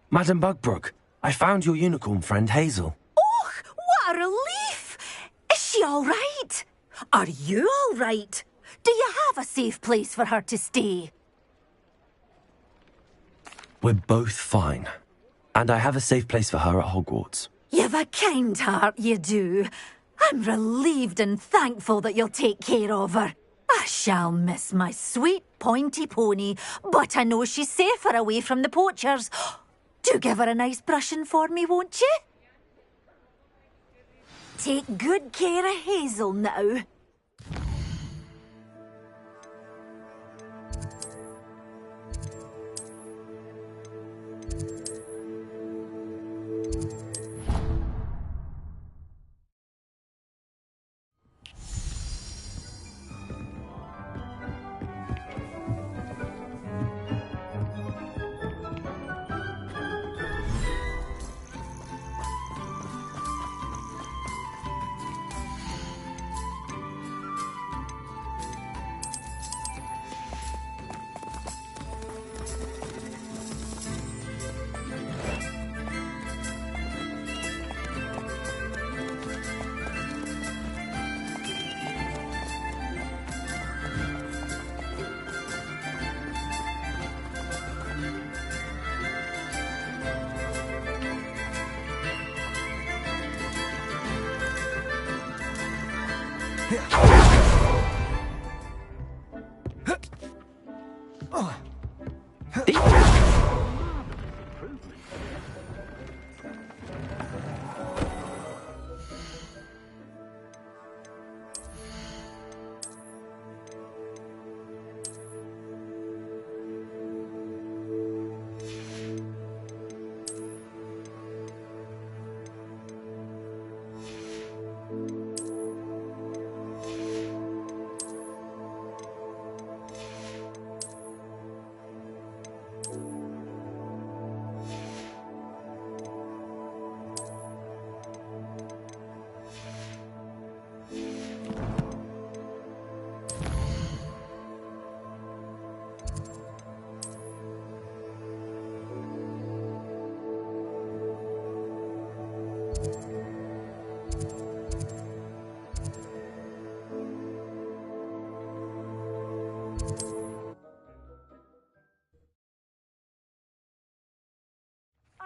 Madam Bugbrook, I found your unicorn friend Hazel. Oh, what a relief! Is she all right? Are you all right? Do you have a safe place for her to stay? We're both fine. And I have a safe place for her at Hogwarts. You've a kind heart, you do. I'm relieved and thankful that you'll take care of her. I shall miss my sweet pointy pony, but I know she's safer away from the poachers. Do give her a nice brushing for me, won't you? Take good care of Hazel now.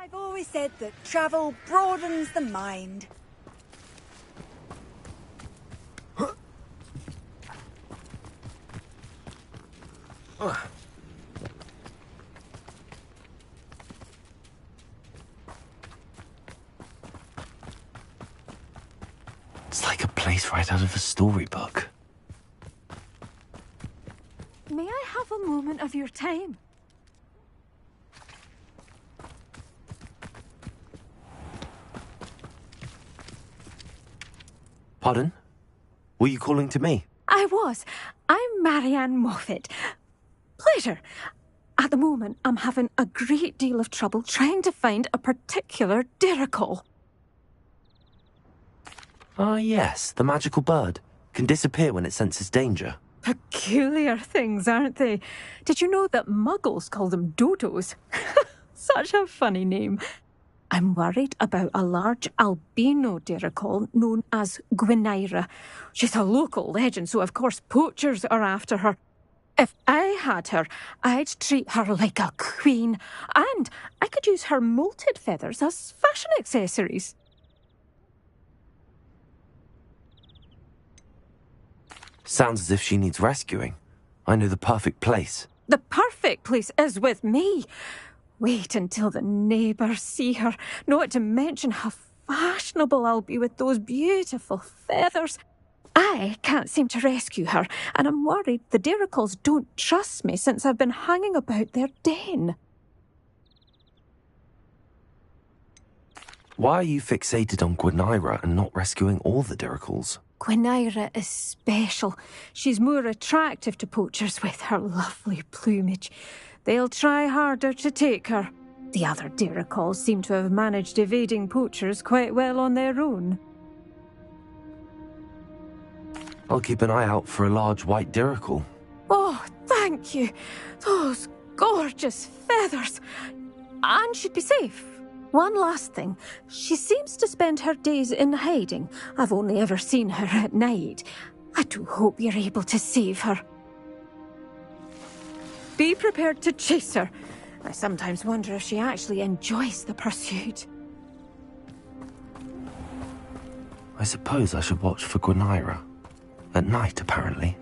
I've always said that travel broadens the mind. It's like a place right out of a storybook. May I have a moment of your time? Pardon? Were you calling to me? I was. I'm Marianne Moffat. Pleasure. At the moment, I'm having a great deal of trouble trying to find a particular diricol. Ah, yes, the magical bird. Can disappear when it senses danger. Peculiar things, aren't they? Did you know that muggles call them dodos? Such a funny name. I'm worried about a large albino diricol known as Gwynaira. She's a local legend, so of course poachers are after her. If I had her, I'd treat her like a queen, and I could use her molted feathers as fashion accessories. Sounds as if she needs rescuing. I know the perfect place. The perfect place is with me. Wait until the neighbours see her, not to mention how fashionable I'll be with those beautiful feathers. I can't seem to rescue her, and I'm worried the diricols don't trust me since I've been hanging about their den. Why are you fixated on Gwynaira and not rescuing all the diricals? Gwynaira is special. She's more attractive to poachers with her lovely plumage. They'll try harder to take her. The other diricols seem to have managed evading poachers quite well on their own. I'll keep an eye out for a large white dirical. Oh, thank you. Those gorgeous feathers. And she'd be safe. One last thing. She seems to spend her days in hiding. I've only ever seen her at night. I do hope you're able to save her. Be prepared to chase her. I sometimes wonder if she actually enjoys the pursuit. I suppose I should watch for Gwynaira. At night, apparently.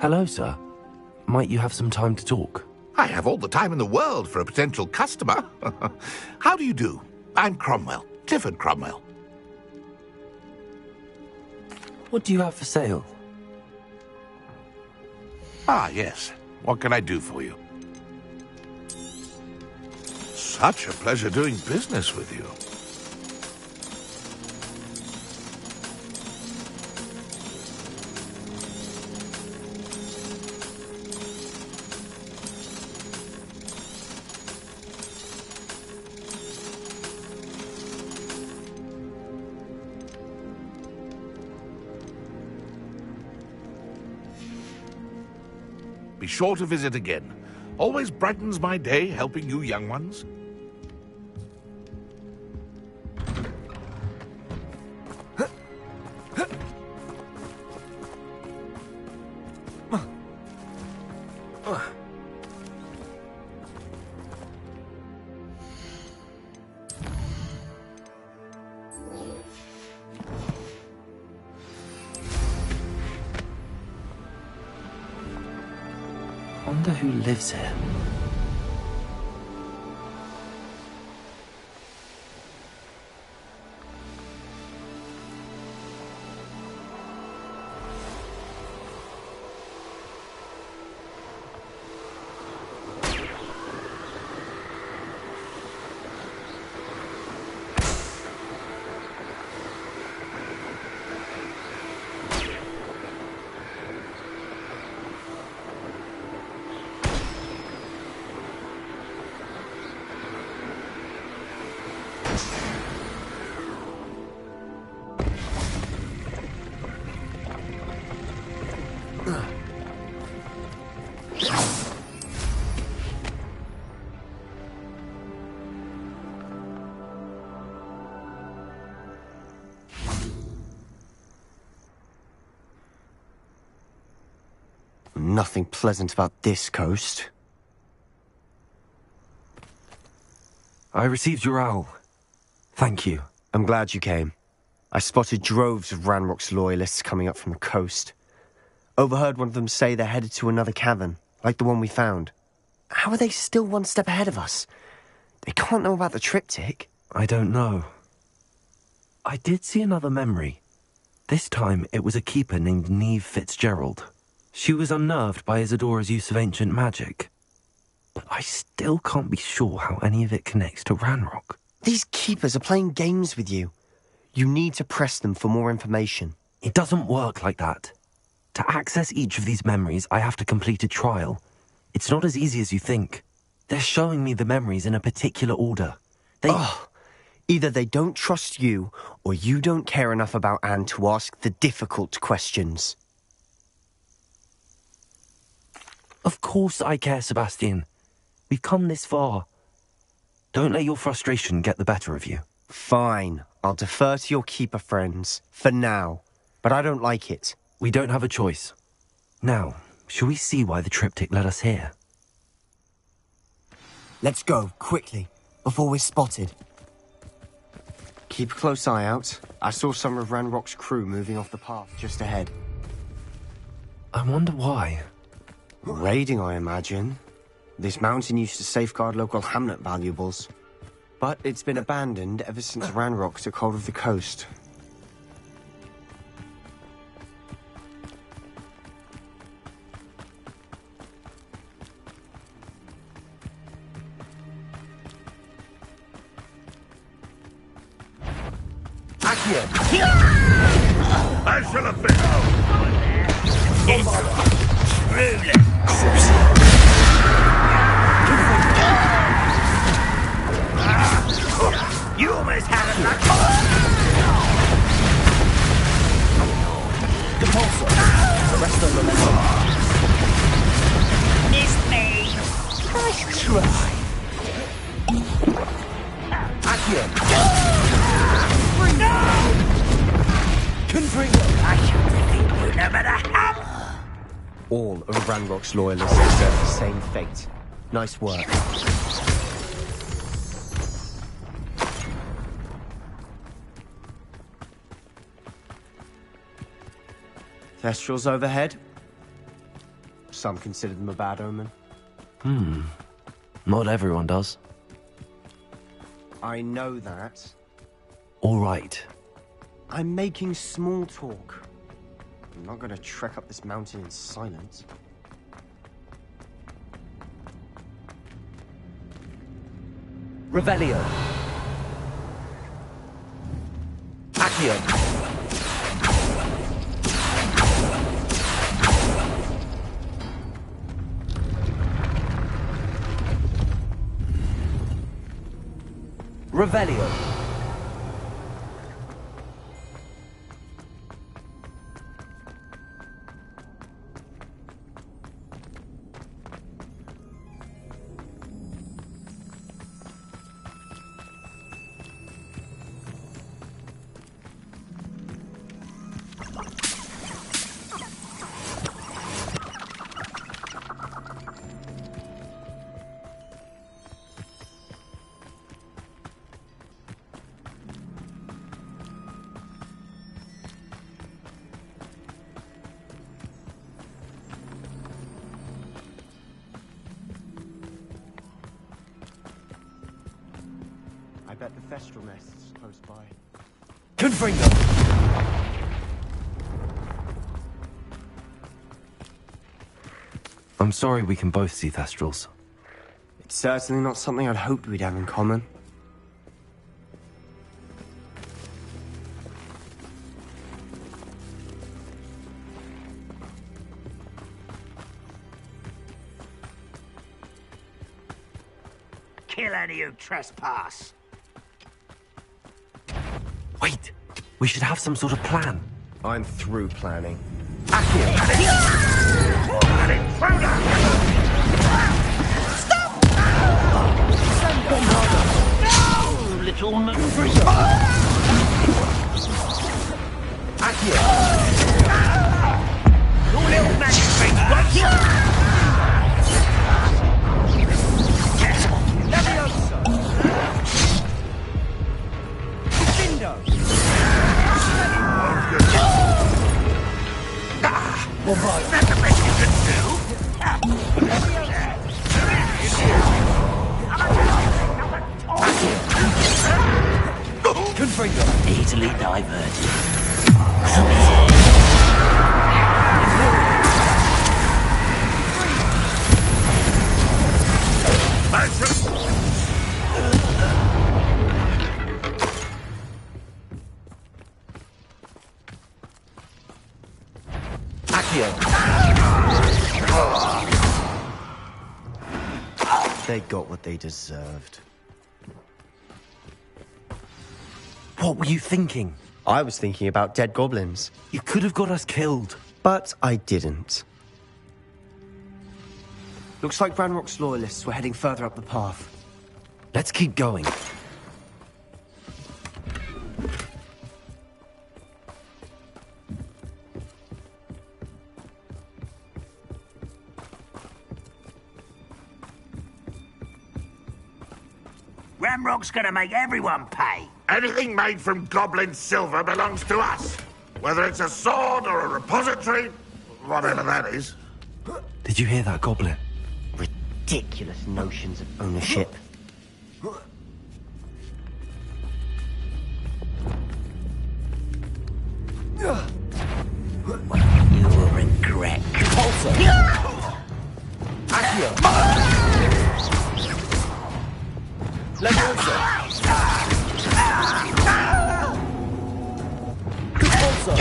Hello, sir. Might you have some time to talk? I have all the time in the world for a potential customer. How do you do? I'm Cromwell, Clifford Cromwell. What do you have for sale? Ah, yes. What can I do for you? Such a pleasure doing business with you. Be sure to visit again. Always brightens my day helping you young ones. Wonder who lives here. Nothing pleasant about this coast. I received your owl. Thank you. I'm glad you came. I spotted droves of Ranrock's loyalists coming up from the coast. Overheard one of them say they're headed to another cavern, like the one we found. How are they still one step ahead of us? They can't know about the triptych. I don't know. I did see another memory. This time, it was a keeper named Neve Fitzgerald. She was unnerved by Isadora's use of ancient magic. But I still can't be sure how any of it connects to Ranrock. These keepers are playing games with you. You need to press them for more information. It doesn't work like that. To access each of these memories, I have to complete a trial. It's not as easy as you think. They're showing me the memories in a particular order. Either they don't trust you, or you don't care enough about Anne to ask the difficult questions. Of course I care, Sebastian. We've come this far. Don't let your frustration get the better of you. Fine. I'll defer to your keeper friends, for now. But I don't like it. We don't have a choice. Now, shall we see why the triptych led us here? Let's go, quickly, before we're spotted. Keep a close eye out. I saw some of Ranrock's crew moving off the path just ahead. I wonder why. Raiding, I imagine. This mountain used to safeguard local hamlet valuables. But it's been abandoned ever since Ranrock took hold of the coast. I shall have been You almost had a luck. Depulso. Arresto momentum. Miss me. Nice try. Accio. Confringo. I shall defeat you no matter how. All of Ranrock's loyalists deserve the same fate. Nice work. Thestrals overhead. Some consider them a bad omen. Not everyone does. I know that. All right. I'm making small talk. I'm not going to trek up this mountain in silence. Revelio. Accio. Revelio. I bet the Thestral nest is close by. Confringo. I'm sorry we can both see Thestrals. It's certainly not something I'd hoped we'd have in common. Kill any who trespass. Wait! We should have some sort of plan. I'm through planning. No, little Confringo. Your little magistrate wants you. Levioso. Cindo. That's the best you can do. Confringo. Easily diverted. Accio. They got what they deserved. What were you thinking? I was thinking about dead goblins. You could have got us killed. But I didn't. Looks like Ranrock's loyalists were heading further up the path. Let's keep going. Ranrock's gonna make everyone pay. Anything made from goblin silver belongs to us. Whether it's a sword or a repository, whatever that is. Did you hear that, Goblin? Ridiculous notions of ownership. You will regret. Repulsor. Accio. Leviosa. Repulsor.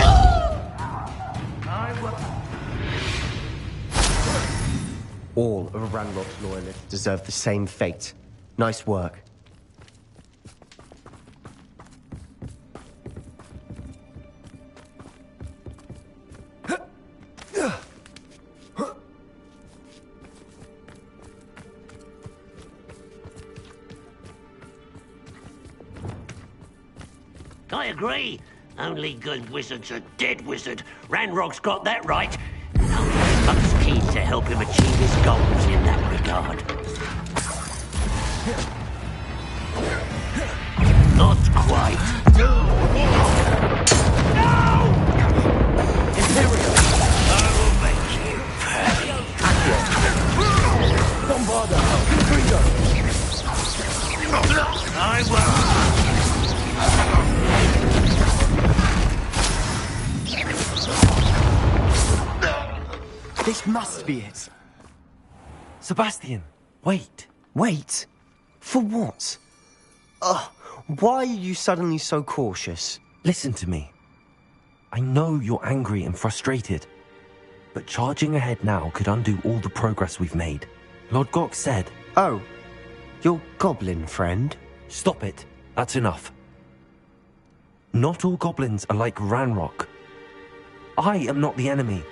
All of Ranrock's loyalists deserve the same fate. Nice work. I agree. Only good wizard's a dead wizard. Ranrock's got that right. Now he's keen to help him achieve his goals in that regard. Not quite. Imperial. I will make you pay. Bombarda. Confringo. I won't. This must be it. Sebastian, wait. Wait? For what? Why are you suddenly so cautious? Listen to me. I know you're angry and frustrated, but charging ahead now could undo all the progress we've made. Lord Gok said... Oh, your goblin friend? Stop it. That's enough. Not all goblins are like Ranrock. I am not the enemy.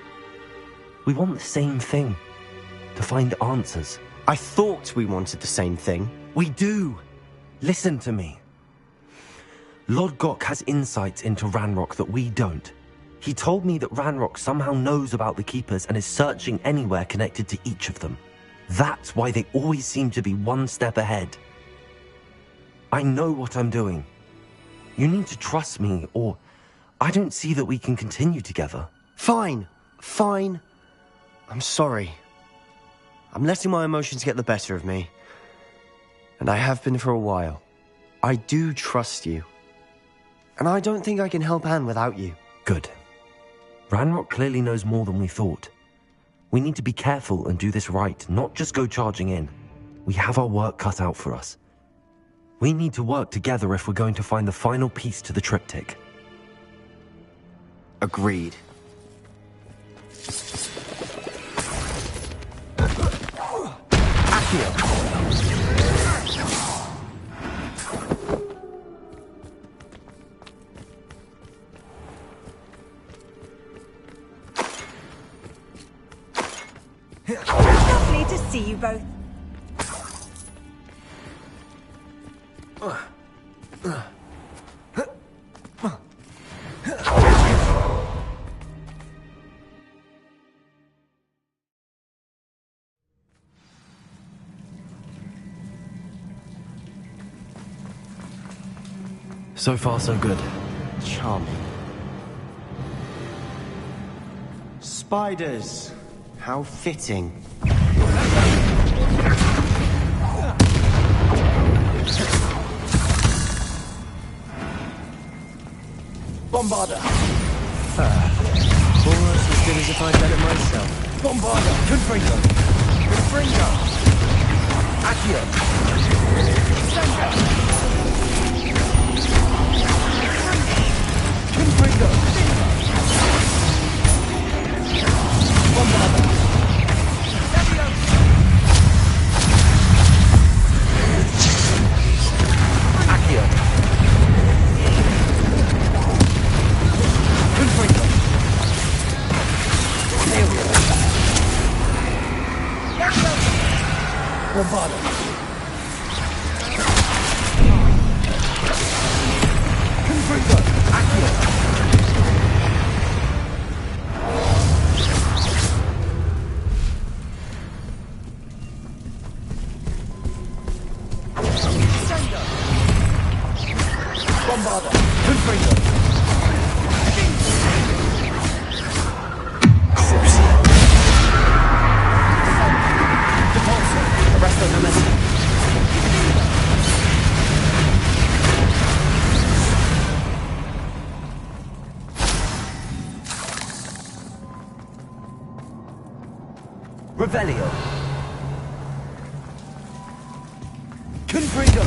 We want the same thing. To find answers. I thought we wanted the same thing. We do. Listen to me. Lord Gok has insights into Ranrock that we don't. He told me that Ranrock somehow knows about the Keepers and is searching anywhere connected to each of them. That's why they always seem to be one step ahead. I know what I'm doing. You need to trust me, or I don't see that we can continue together. Fine. Fine. I'm sorry. I'm letting my emotions get the better of me. And I have been for a while. I do trust you. And I don't think I can help Anne without you. Good. Ranrock clearly knows more than we thought. We need to be careful and do this right, not just go charging in. We have our work cut out for us. We need to work together if we're going to find the final piece to the triptych. Agreed. Lovely to see you both. So far, so good. Charming. Spiders. How fitting. Bombarda. Almost as good as if I'd done it myself. Bombarda. Confringo. Confringo. Accio. Senga. Confringo. Revelio. Confringo.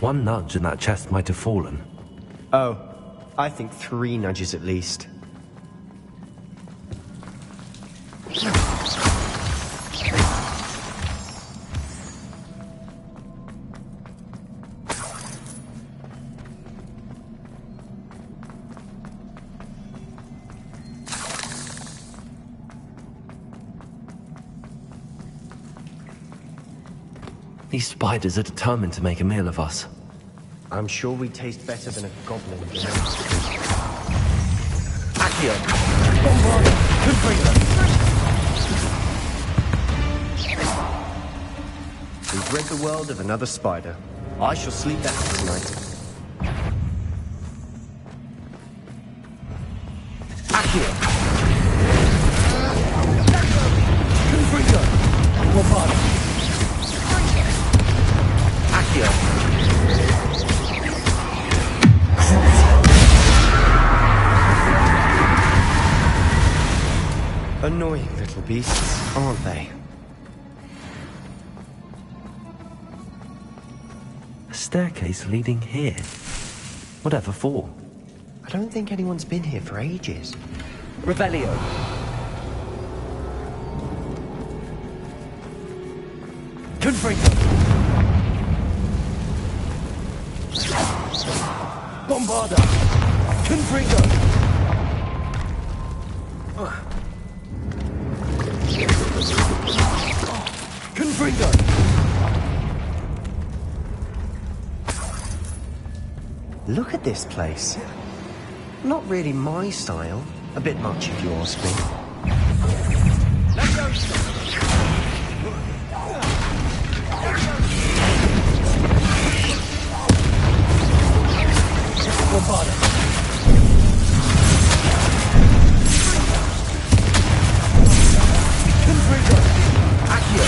One nudge and that chest might have fallen. Oh, I think 3 nudges at least. These spiders are determined to make a meal of us. I'm sure we taste better than a goblin. Accio! We've rid the world of another spider. I shall sleep better tonight. Accio! Confringo! Guapada! Accio! Annoying little beasts, aren't they? A staircase leading here. Whatever for? I don't think anyone's been here for ages. Revelio. Confringo. Bombarda. Confringo. Confringo. Look at this place. Not really my style. A bit much if you ask me. Let's go. Bombarda. Confringo. Accio.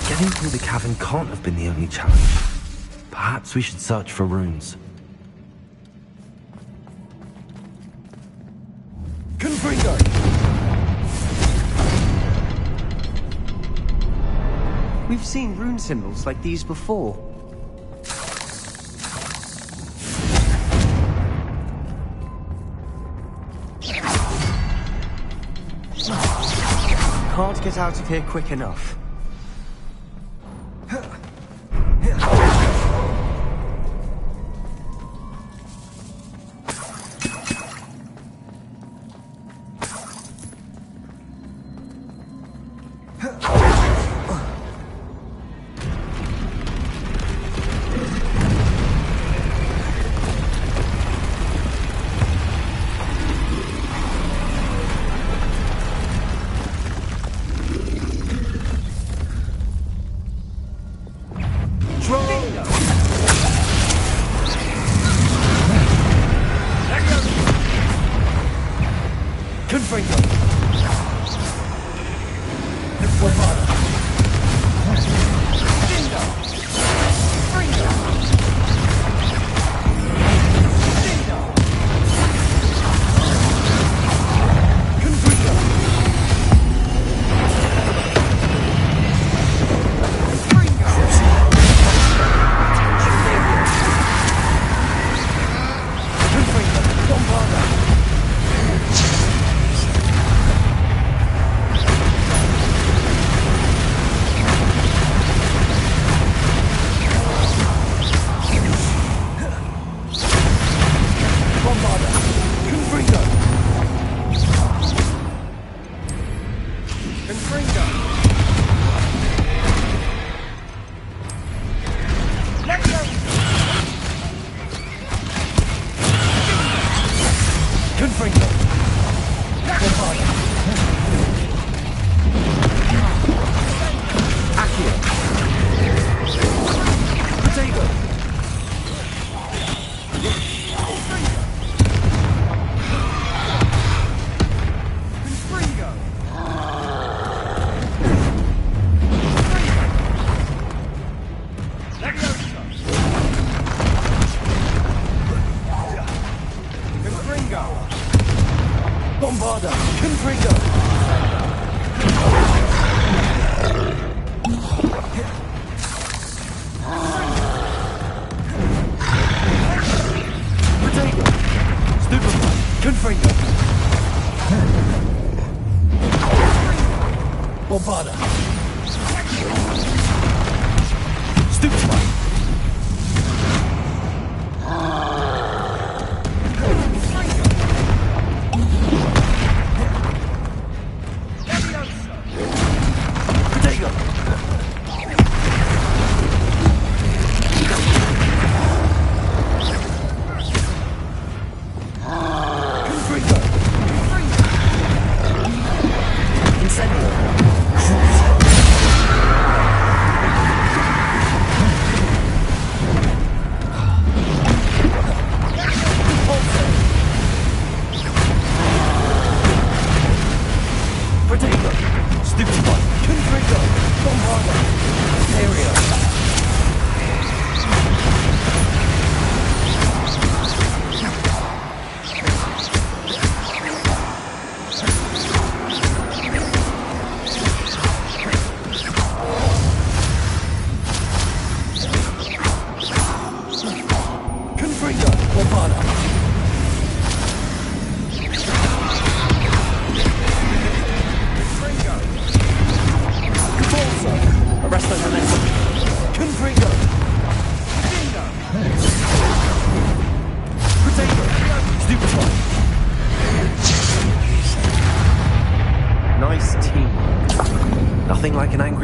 Getting through the cavern can't have been the only challenge. Perhaps we should search for runes. Confringo! We've seen rune symbols like these before. can't get out of here quick enough.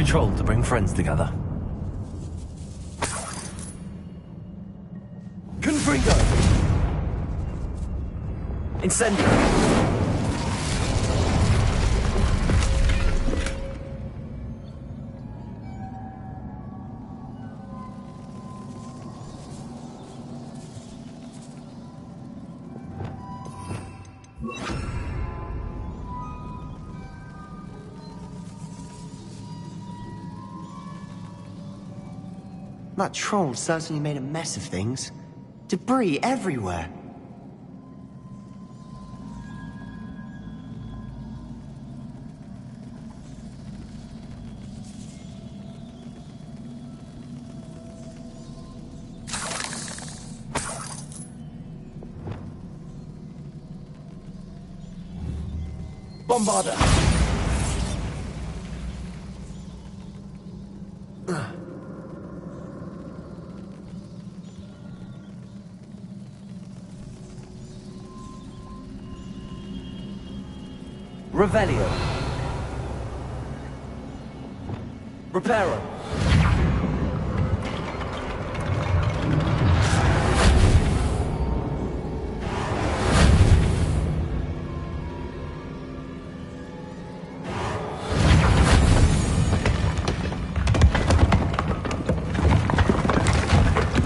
Troll to bring friends together. Confringo! Incendio! That troll certainly made a mess of things. Debris everywhere. Bombarder! Revelio. Reparo.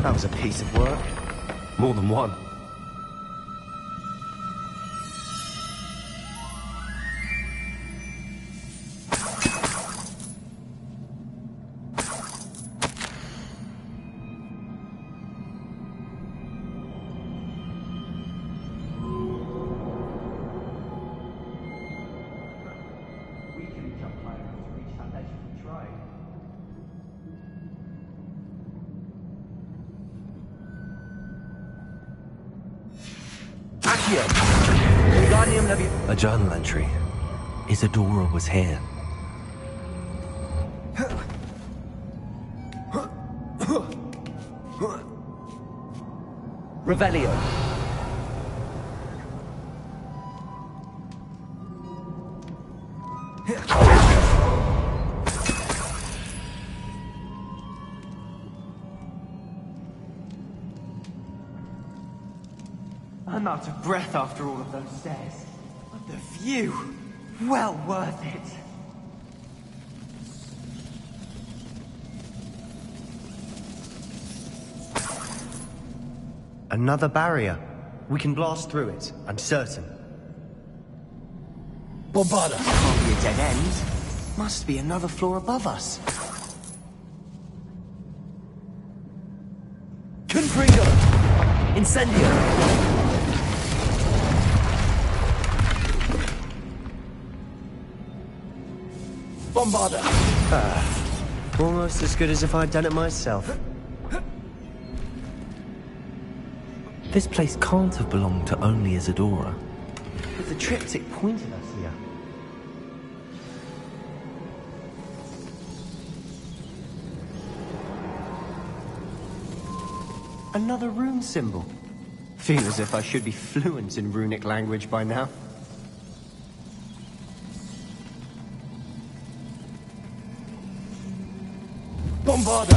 That was a piece of work. More than one. A journal entry. Isadora was here. Revelio. I'm out of breath after all of those stairs. But the view, well worth it. Another barrier. We can blast through it, I'm certain. Bombarda. Can't be a dead end. Must be another floor above us. Confringo! Incendio! Bombarda! Almost as good as if I'd done it myself. This place can't have belonged to only Isadora. But the triptych pointed us here. Another rune symbol. Feel as if I should be fluent in runic language by now. Bombarda!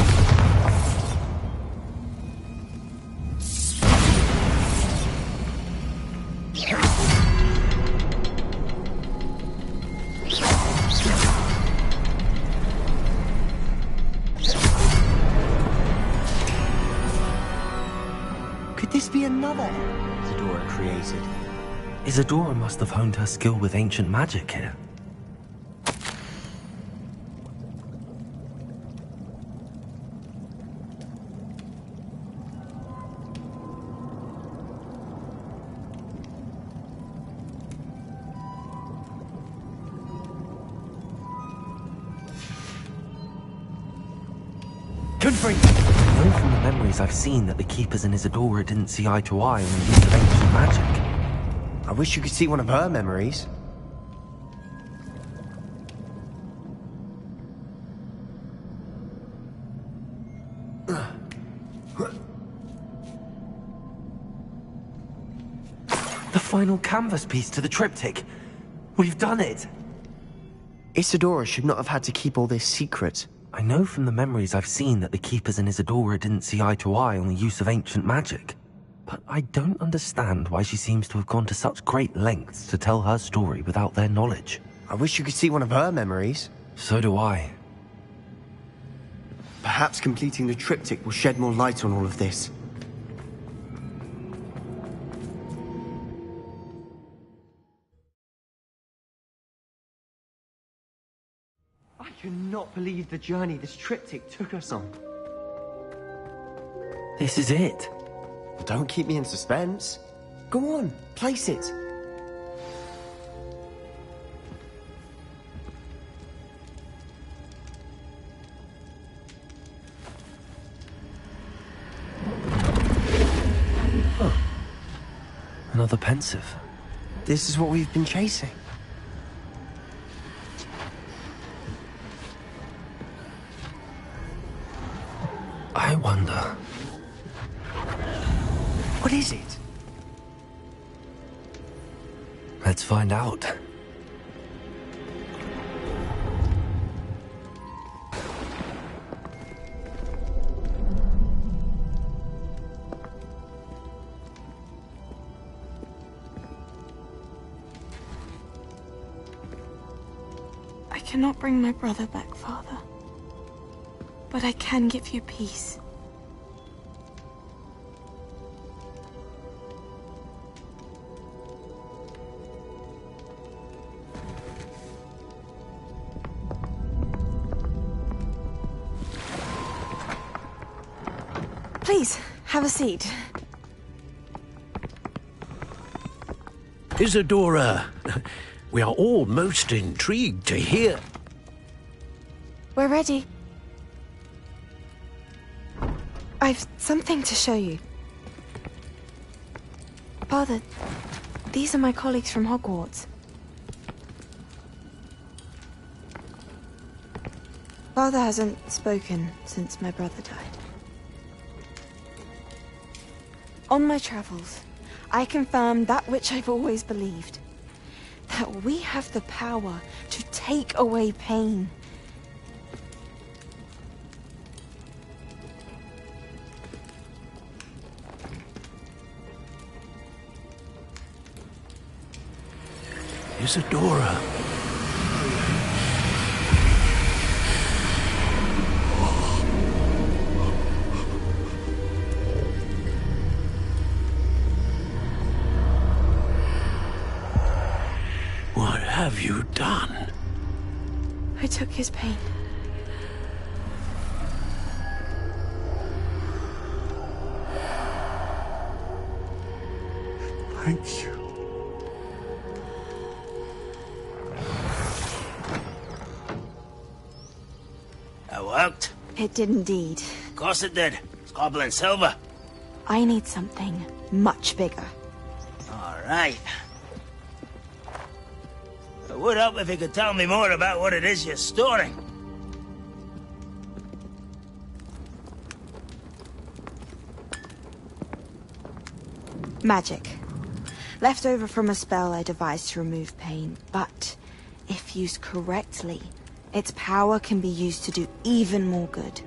Could this be another area Isadora created? Isadora must have honed her skill with ancient magic here. I know from the memories I've seen that the Keepers and Isadora didn't see eye to eye on the use of ancient magic. I wish you could see one of her memories. The final canvas piece to the triptych. We've done it! Isadora should not have had to keep all this secret. I know from the memories I've seen that the Keepers and Isadora didn't see eye to eye on the use of ancient magic. But I don't understand why she seems to have gone to such great lengths to tell her story without their knowledge. I wish you could see one of her memories. So do I. Perhaps completing the triptych will shed more light on all of this. I cannot believe the journey this triptych took us on. This is it. Don't keep me in suspense. Go on, place it. Huh. Another pensive. This is what we've been chasing. I wonder... What is it? Let's find out. cannot bring my brother back, Father. But I can give you peace. Please, have a seat. Isadora, we are all most intrigued to hear. We're ready. I've something to show you. Father, these are my colleagues from Hogwarts. Father hasn't spoken since my brother died. On my travels, I confirmed that which I've always believed. That we have the power to take away pain. Isadora. What have you done? I took his pain. Thank you. That worked? It did indeed. Of course it did. It's goblin silver. I need something much bigger. All right. It would help if you could tell me more about what it is you're storing. Magic. Left over from a spell I devised to remove pain, but if used correctly, its power can be used to do even more good.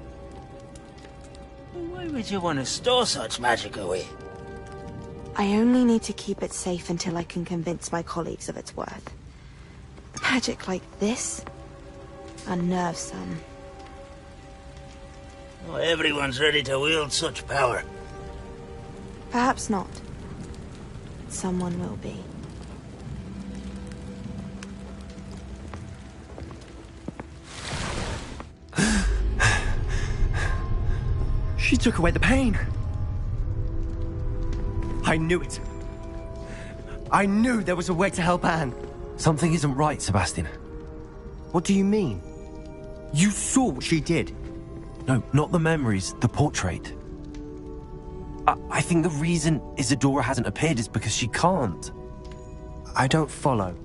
Why would you want to store such magic away? I only need to keep it safe until I can convince my colleagues of its worth. Magic like this unnerves some. Not everyone's ready to wield such power. Perhaps not. Someone will be. She took away the pain. I knew it. I knew there was a way to help Anne. Something isn't right, Sebastian. What do you mean? You saw what she did. No, not the memories, the portrait. I think the reason Isadora hasn't appeared is because she can't. I don't follow.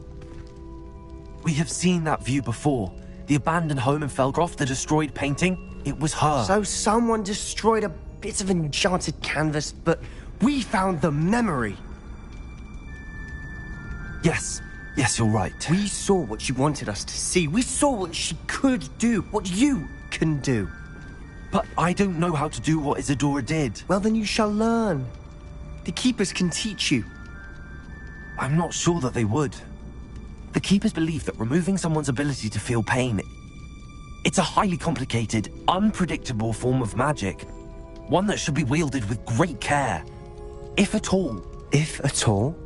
We have seen that view before. The abandoned home in Felgroth, the destroyed painting. It was her. So someone destroyed a bit of enchanted canvas, but we found the memory. Yes, you're right. We saw what she wanted us to see. We saw what she could do, what you can do. But I don't know how to do what Isadora did. Well, then you shall learn. The Keepers can teach you. I'm not sure that they would. The Keepers believe that removing someone's ability to feel pain, it's a highly complicated, unpredictable form of magic. One that should be wielded with great care. If at all. If at all?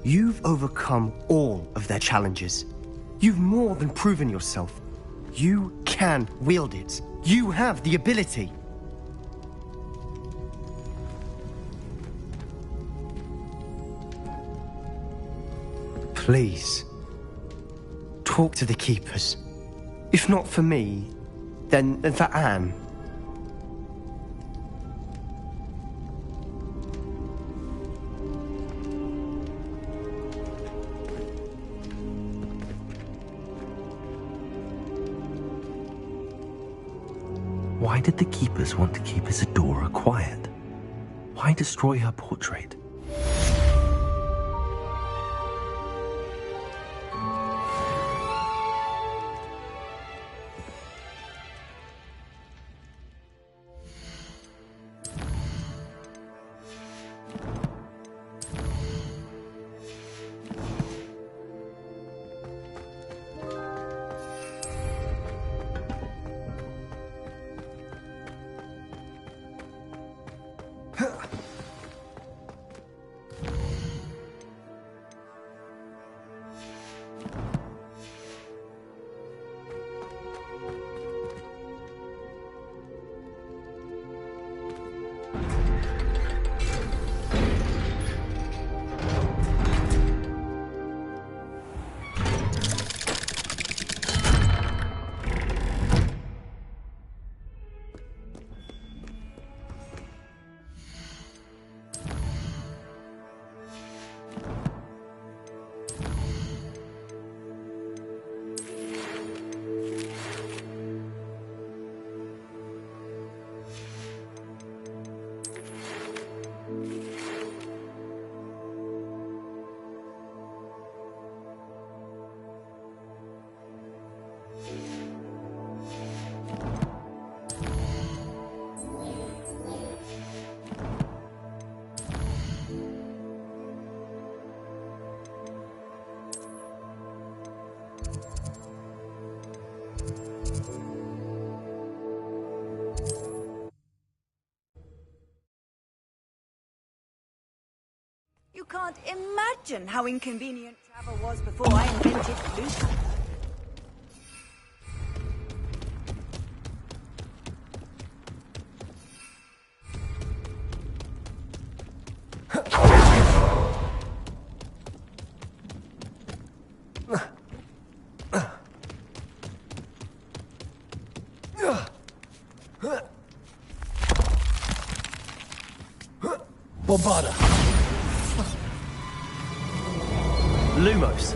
You've overcome all of their challenges. You've more than proven yourself. You can wield it. You have the ability. Please, talk to the Keepers. If not for me, then for Anne. Why did the Keepers want to keep Isadora quiet? Why destroy her portrait? You can't imagine how inconvenient travel was before I invented blue. Bombada. Lumos.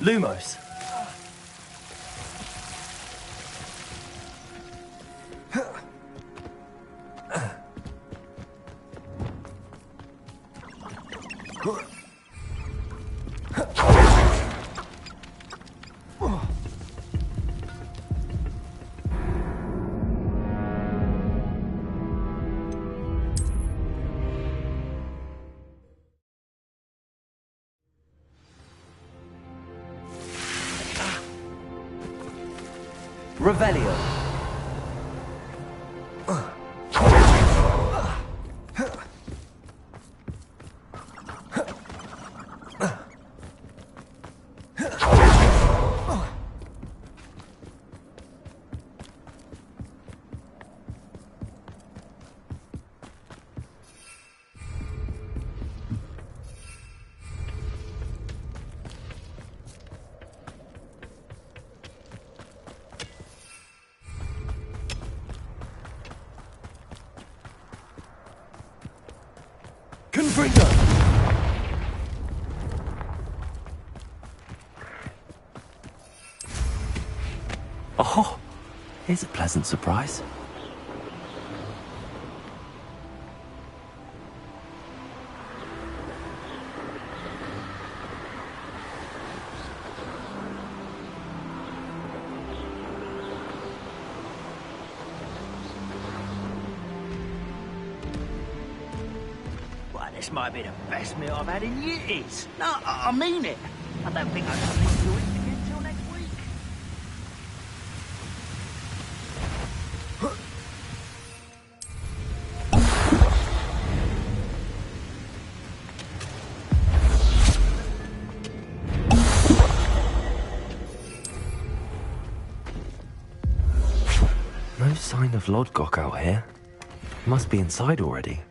Lumos. Revelio. Confringo! Oh, here's a pleasant surprise. This might be the best meal I've had in years. No, I mean it. I don't think I can leave you again until next week. No sign of Lodgok out here. Must be inside already.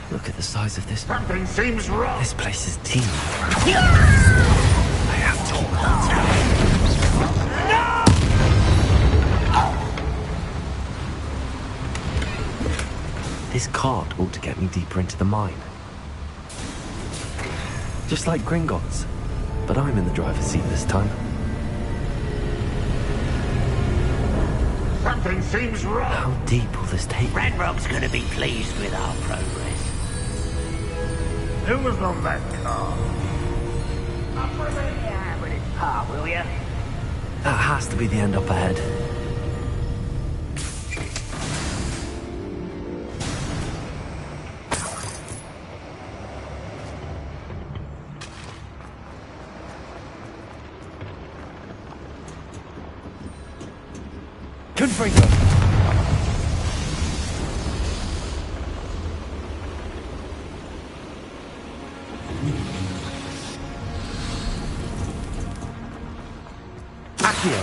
Look at the size of this. Something seems wrong. This place is teeming. I have to. No! This cart ought to get me deeper into the mine. Just like Gringotts. But I'm in the driver's seat this time. Something seems wrong. How deep will this take me? Ranrock's gonna be pleased with our progress. Who was on that car? Up with it, yeah, with its part, will ya? That has to be the end up ahead. Confringo! Accio!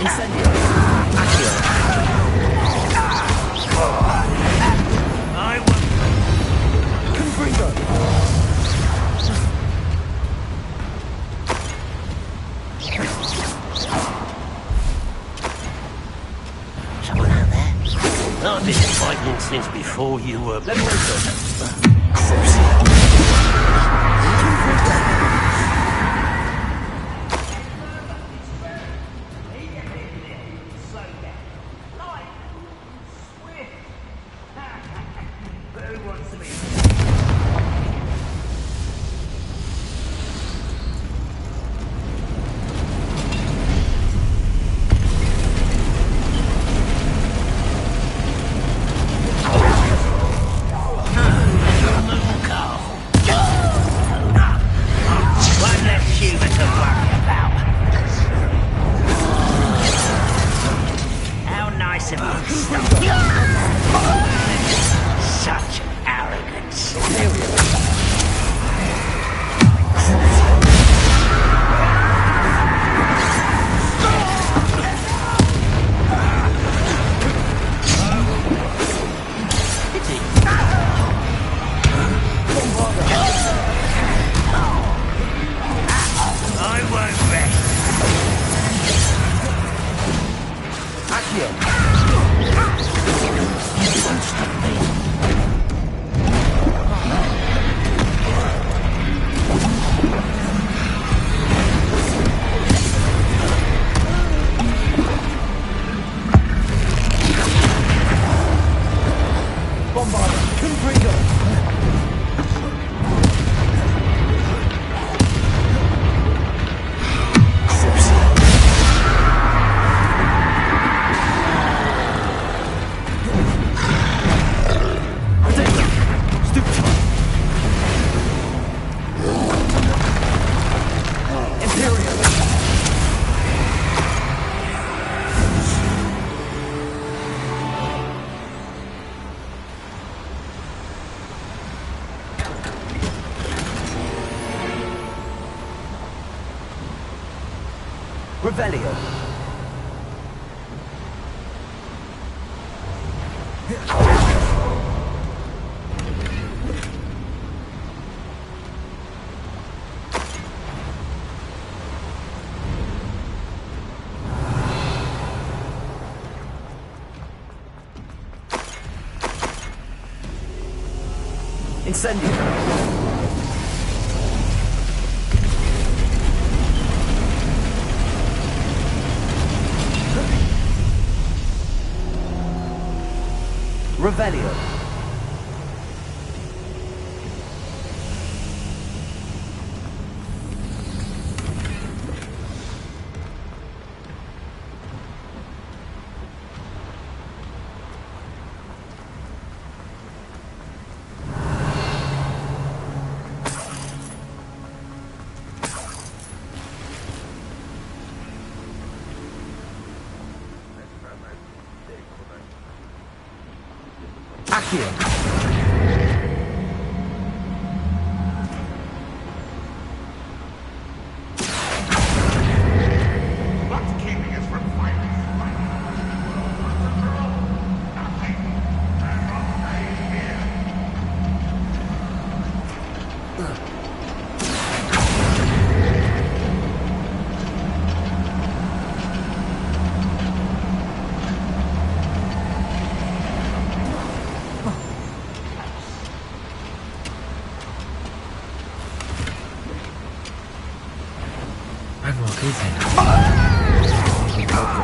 Incendio. Accio. I will. Confringo. Someone out there? I've been fighting since before you were... Let me Such arrogance. I won't rest. Accio. You won't stop me. Bombarda. Confringo. Revelio. Incendio. Revelio. Accio.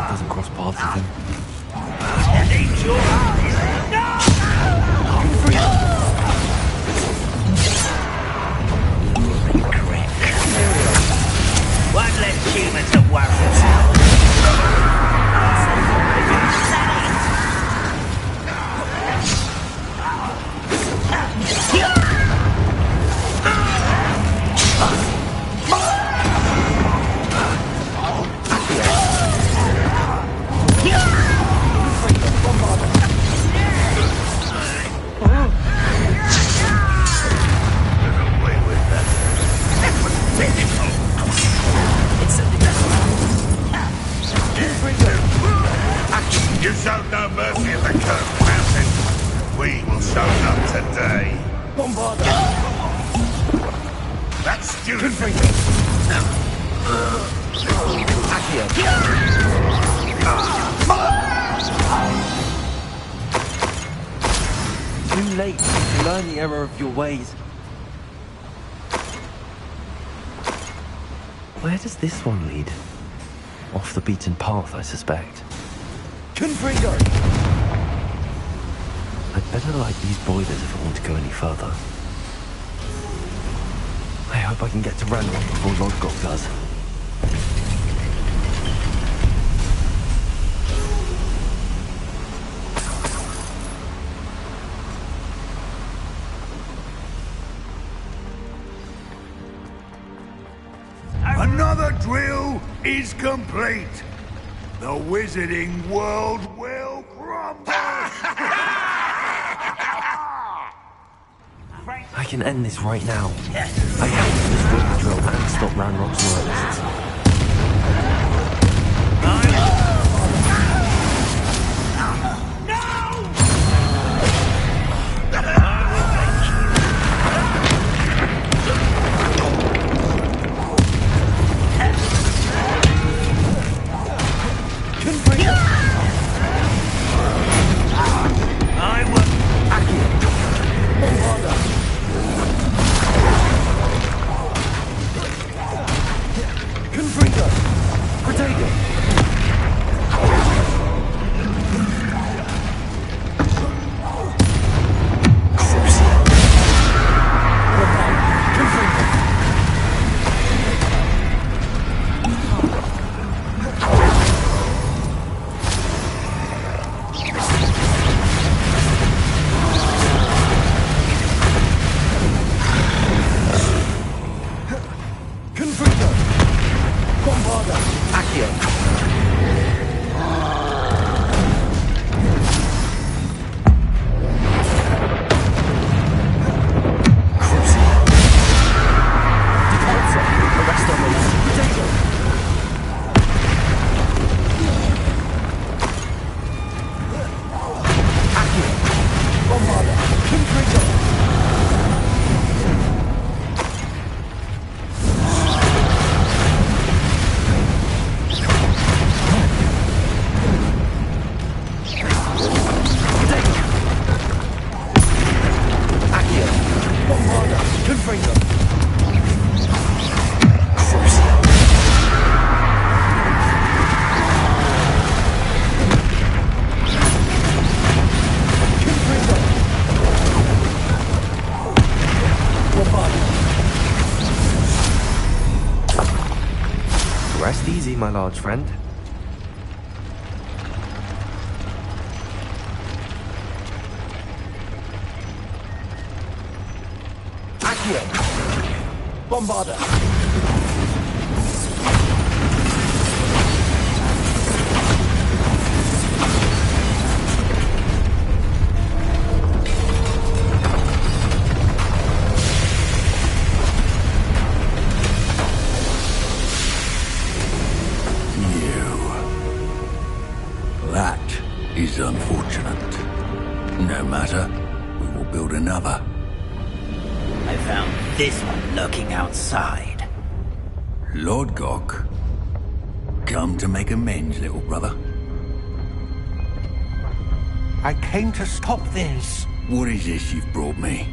Doesn't cross paths with him. One less human to worry about. shown up today. Bombarda! That's stupid. Too late to learn the error of your ways. Where does this one lead? Off the beaten path, I suspect. Confringo! I'd better light these boilers if I want to go any further. I hope I can get to Ranrock before Lodgok does. Another drill is complete. The wizarding world will crumble. I can end this right now. I have to destroy the drill and stop Ranrock's loyalists. Rest easy, my large friend. Accio! Bombarda! Is unfortunate. No matter, we will build another. I found this one lurking outside. Lodgok, come to make amends, little brother. I came to stop this. What is this you've brought me?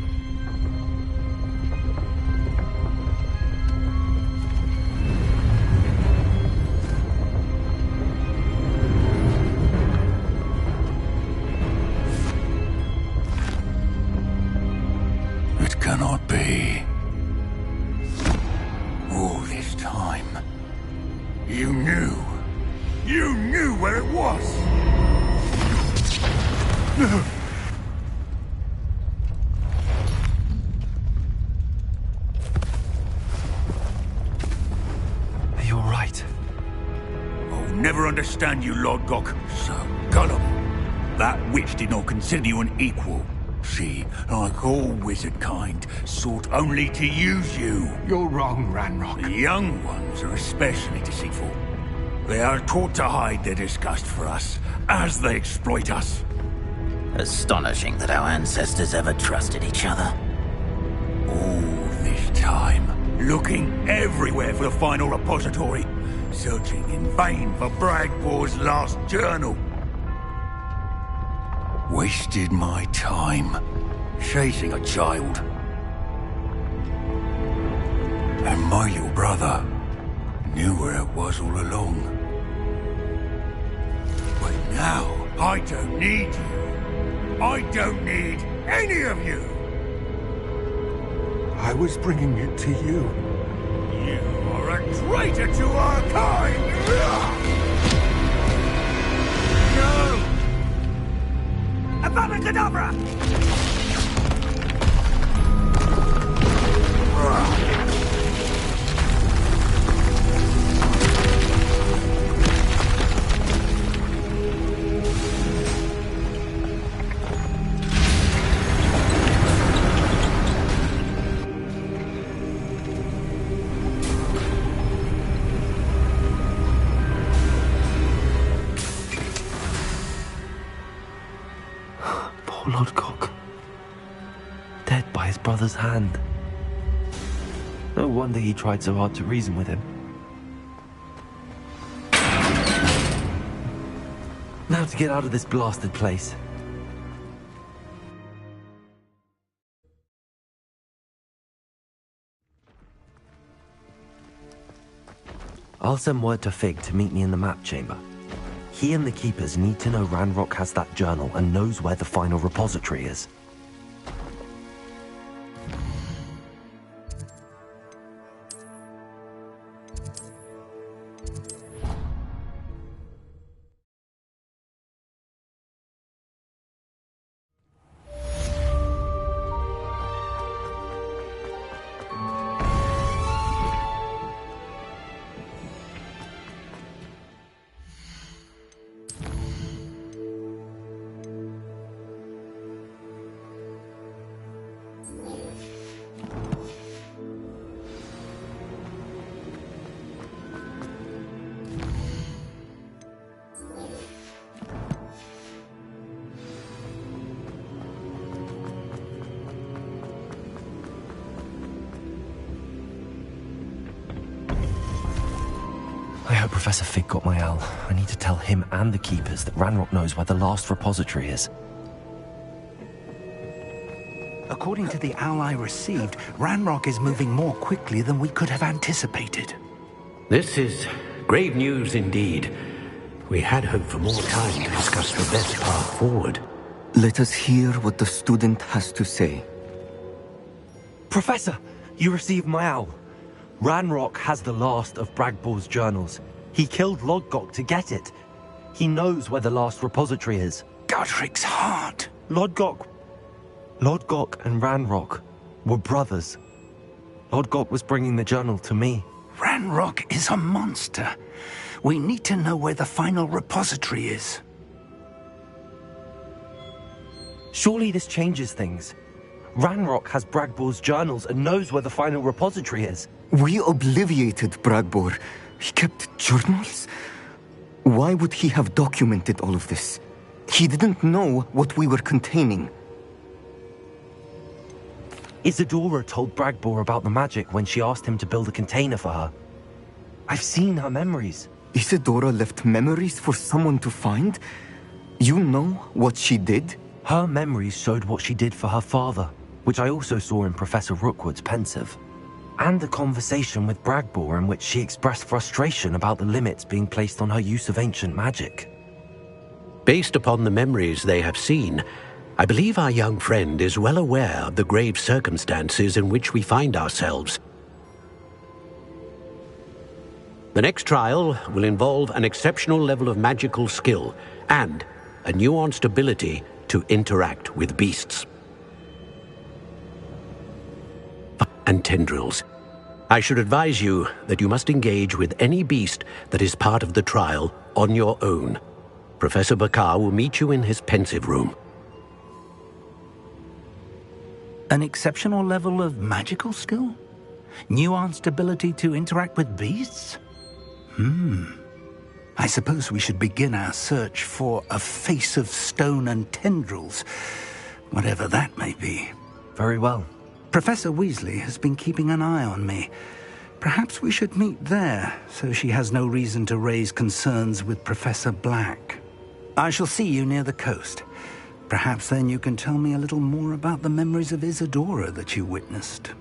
Cannot be. All this time, you knew where it was. Are you all right? I'll never understand you, Lodgok. So, Gollum, that witch did not consider you an equal. She, like all wizard kind, sought only to use you. You're wrong, Ranrock. The young ones are especially deceitful. They are taught to hide their disgust for us, as they exploit us. Astonishing that our ancestors ever trusted each other. All this time, looking everywhere for the final repository, searching in vain for Bragbor's last journal. Wasted my time, chasing a child. And my little brother knew where it was all along. But now, I don't need you. I don't need any of you. I was bringing it to you. You are a traitor to our kind! No! Avada Kedavra! Poor Lodgok. Dead by his brother's hand. No wonder he tried so hard to reason with him. Now to get out of this blasted place. I'll send word to Fig to meet me in the map chamber. He and the Keepers need to know Ranrock has that journal and knows where the final repository is. I hope Professor Fig got my owl. I need to tell him and the Keepers that Ranrock knows where the last repository is. According to the owl I received, Ranrock is moving more quickly than we could have anticipated. This is grave news indeed. We had hoped for more time to discuss the best path forward. Let us hear what the student has to say. Professor, you received my owl. Ranrock has the last of Bragbor's journals. He killed Lodgok to get it. He knows where the last repository is. Godric's heart. Lodgok and Ranrock were brothers. Lodgok was bringing the journal to me. Ranrock is a monster. We need to know where the final repository is. Surely this changes things. Ranrock has Bragbor's journals and knows where the final repository is. We obliviated Bragbor. He kept journals? Why would he have documented all of this? He didn't know what we were containing. Isadora told Bragbor about the magic when she asked him to build a container for her. I've seen her memories. Isadora left memories for someone to find? You know what she did? Her memories showed what she did for her father, which I also saw in Professor Rookwood's pensive. And a conversation with Bragbor in which she expressed frustration about the limits being placed on her use of ancient magic. Based upon the memories they have seen, I believe our young friend is well aware of the grave circumstances in which we find ourselves. The next trial will involve an exceptional level of magical skill and a nuanced ability to interact with beasts and tendrils. I should advise you that you must engage with any beast that is part of the trial on your own. Professor Bakar will meet you in his pensive room. An exceptional level of magical skill? Nuanced ability to interact with beasts? I suppose we should begin our search for a face of stone and tendrils, whatever that may be. Very well. Professor Weasley has been keeping an eye on me. Perhaps we should meet there, so she has no reason to raise concerns with Professor Black. I shall see you near the coast. Perhaps then you can tell me a little more about the memories of Isadora that you witnessed.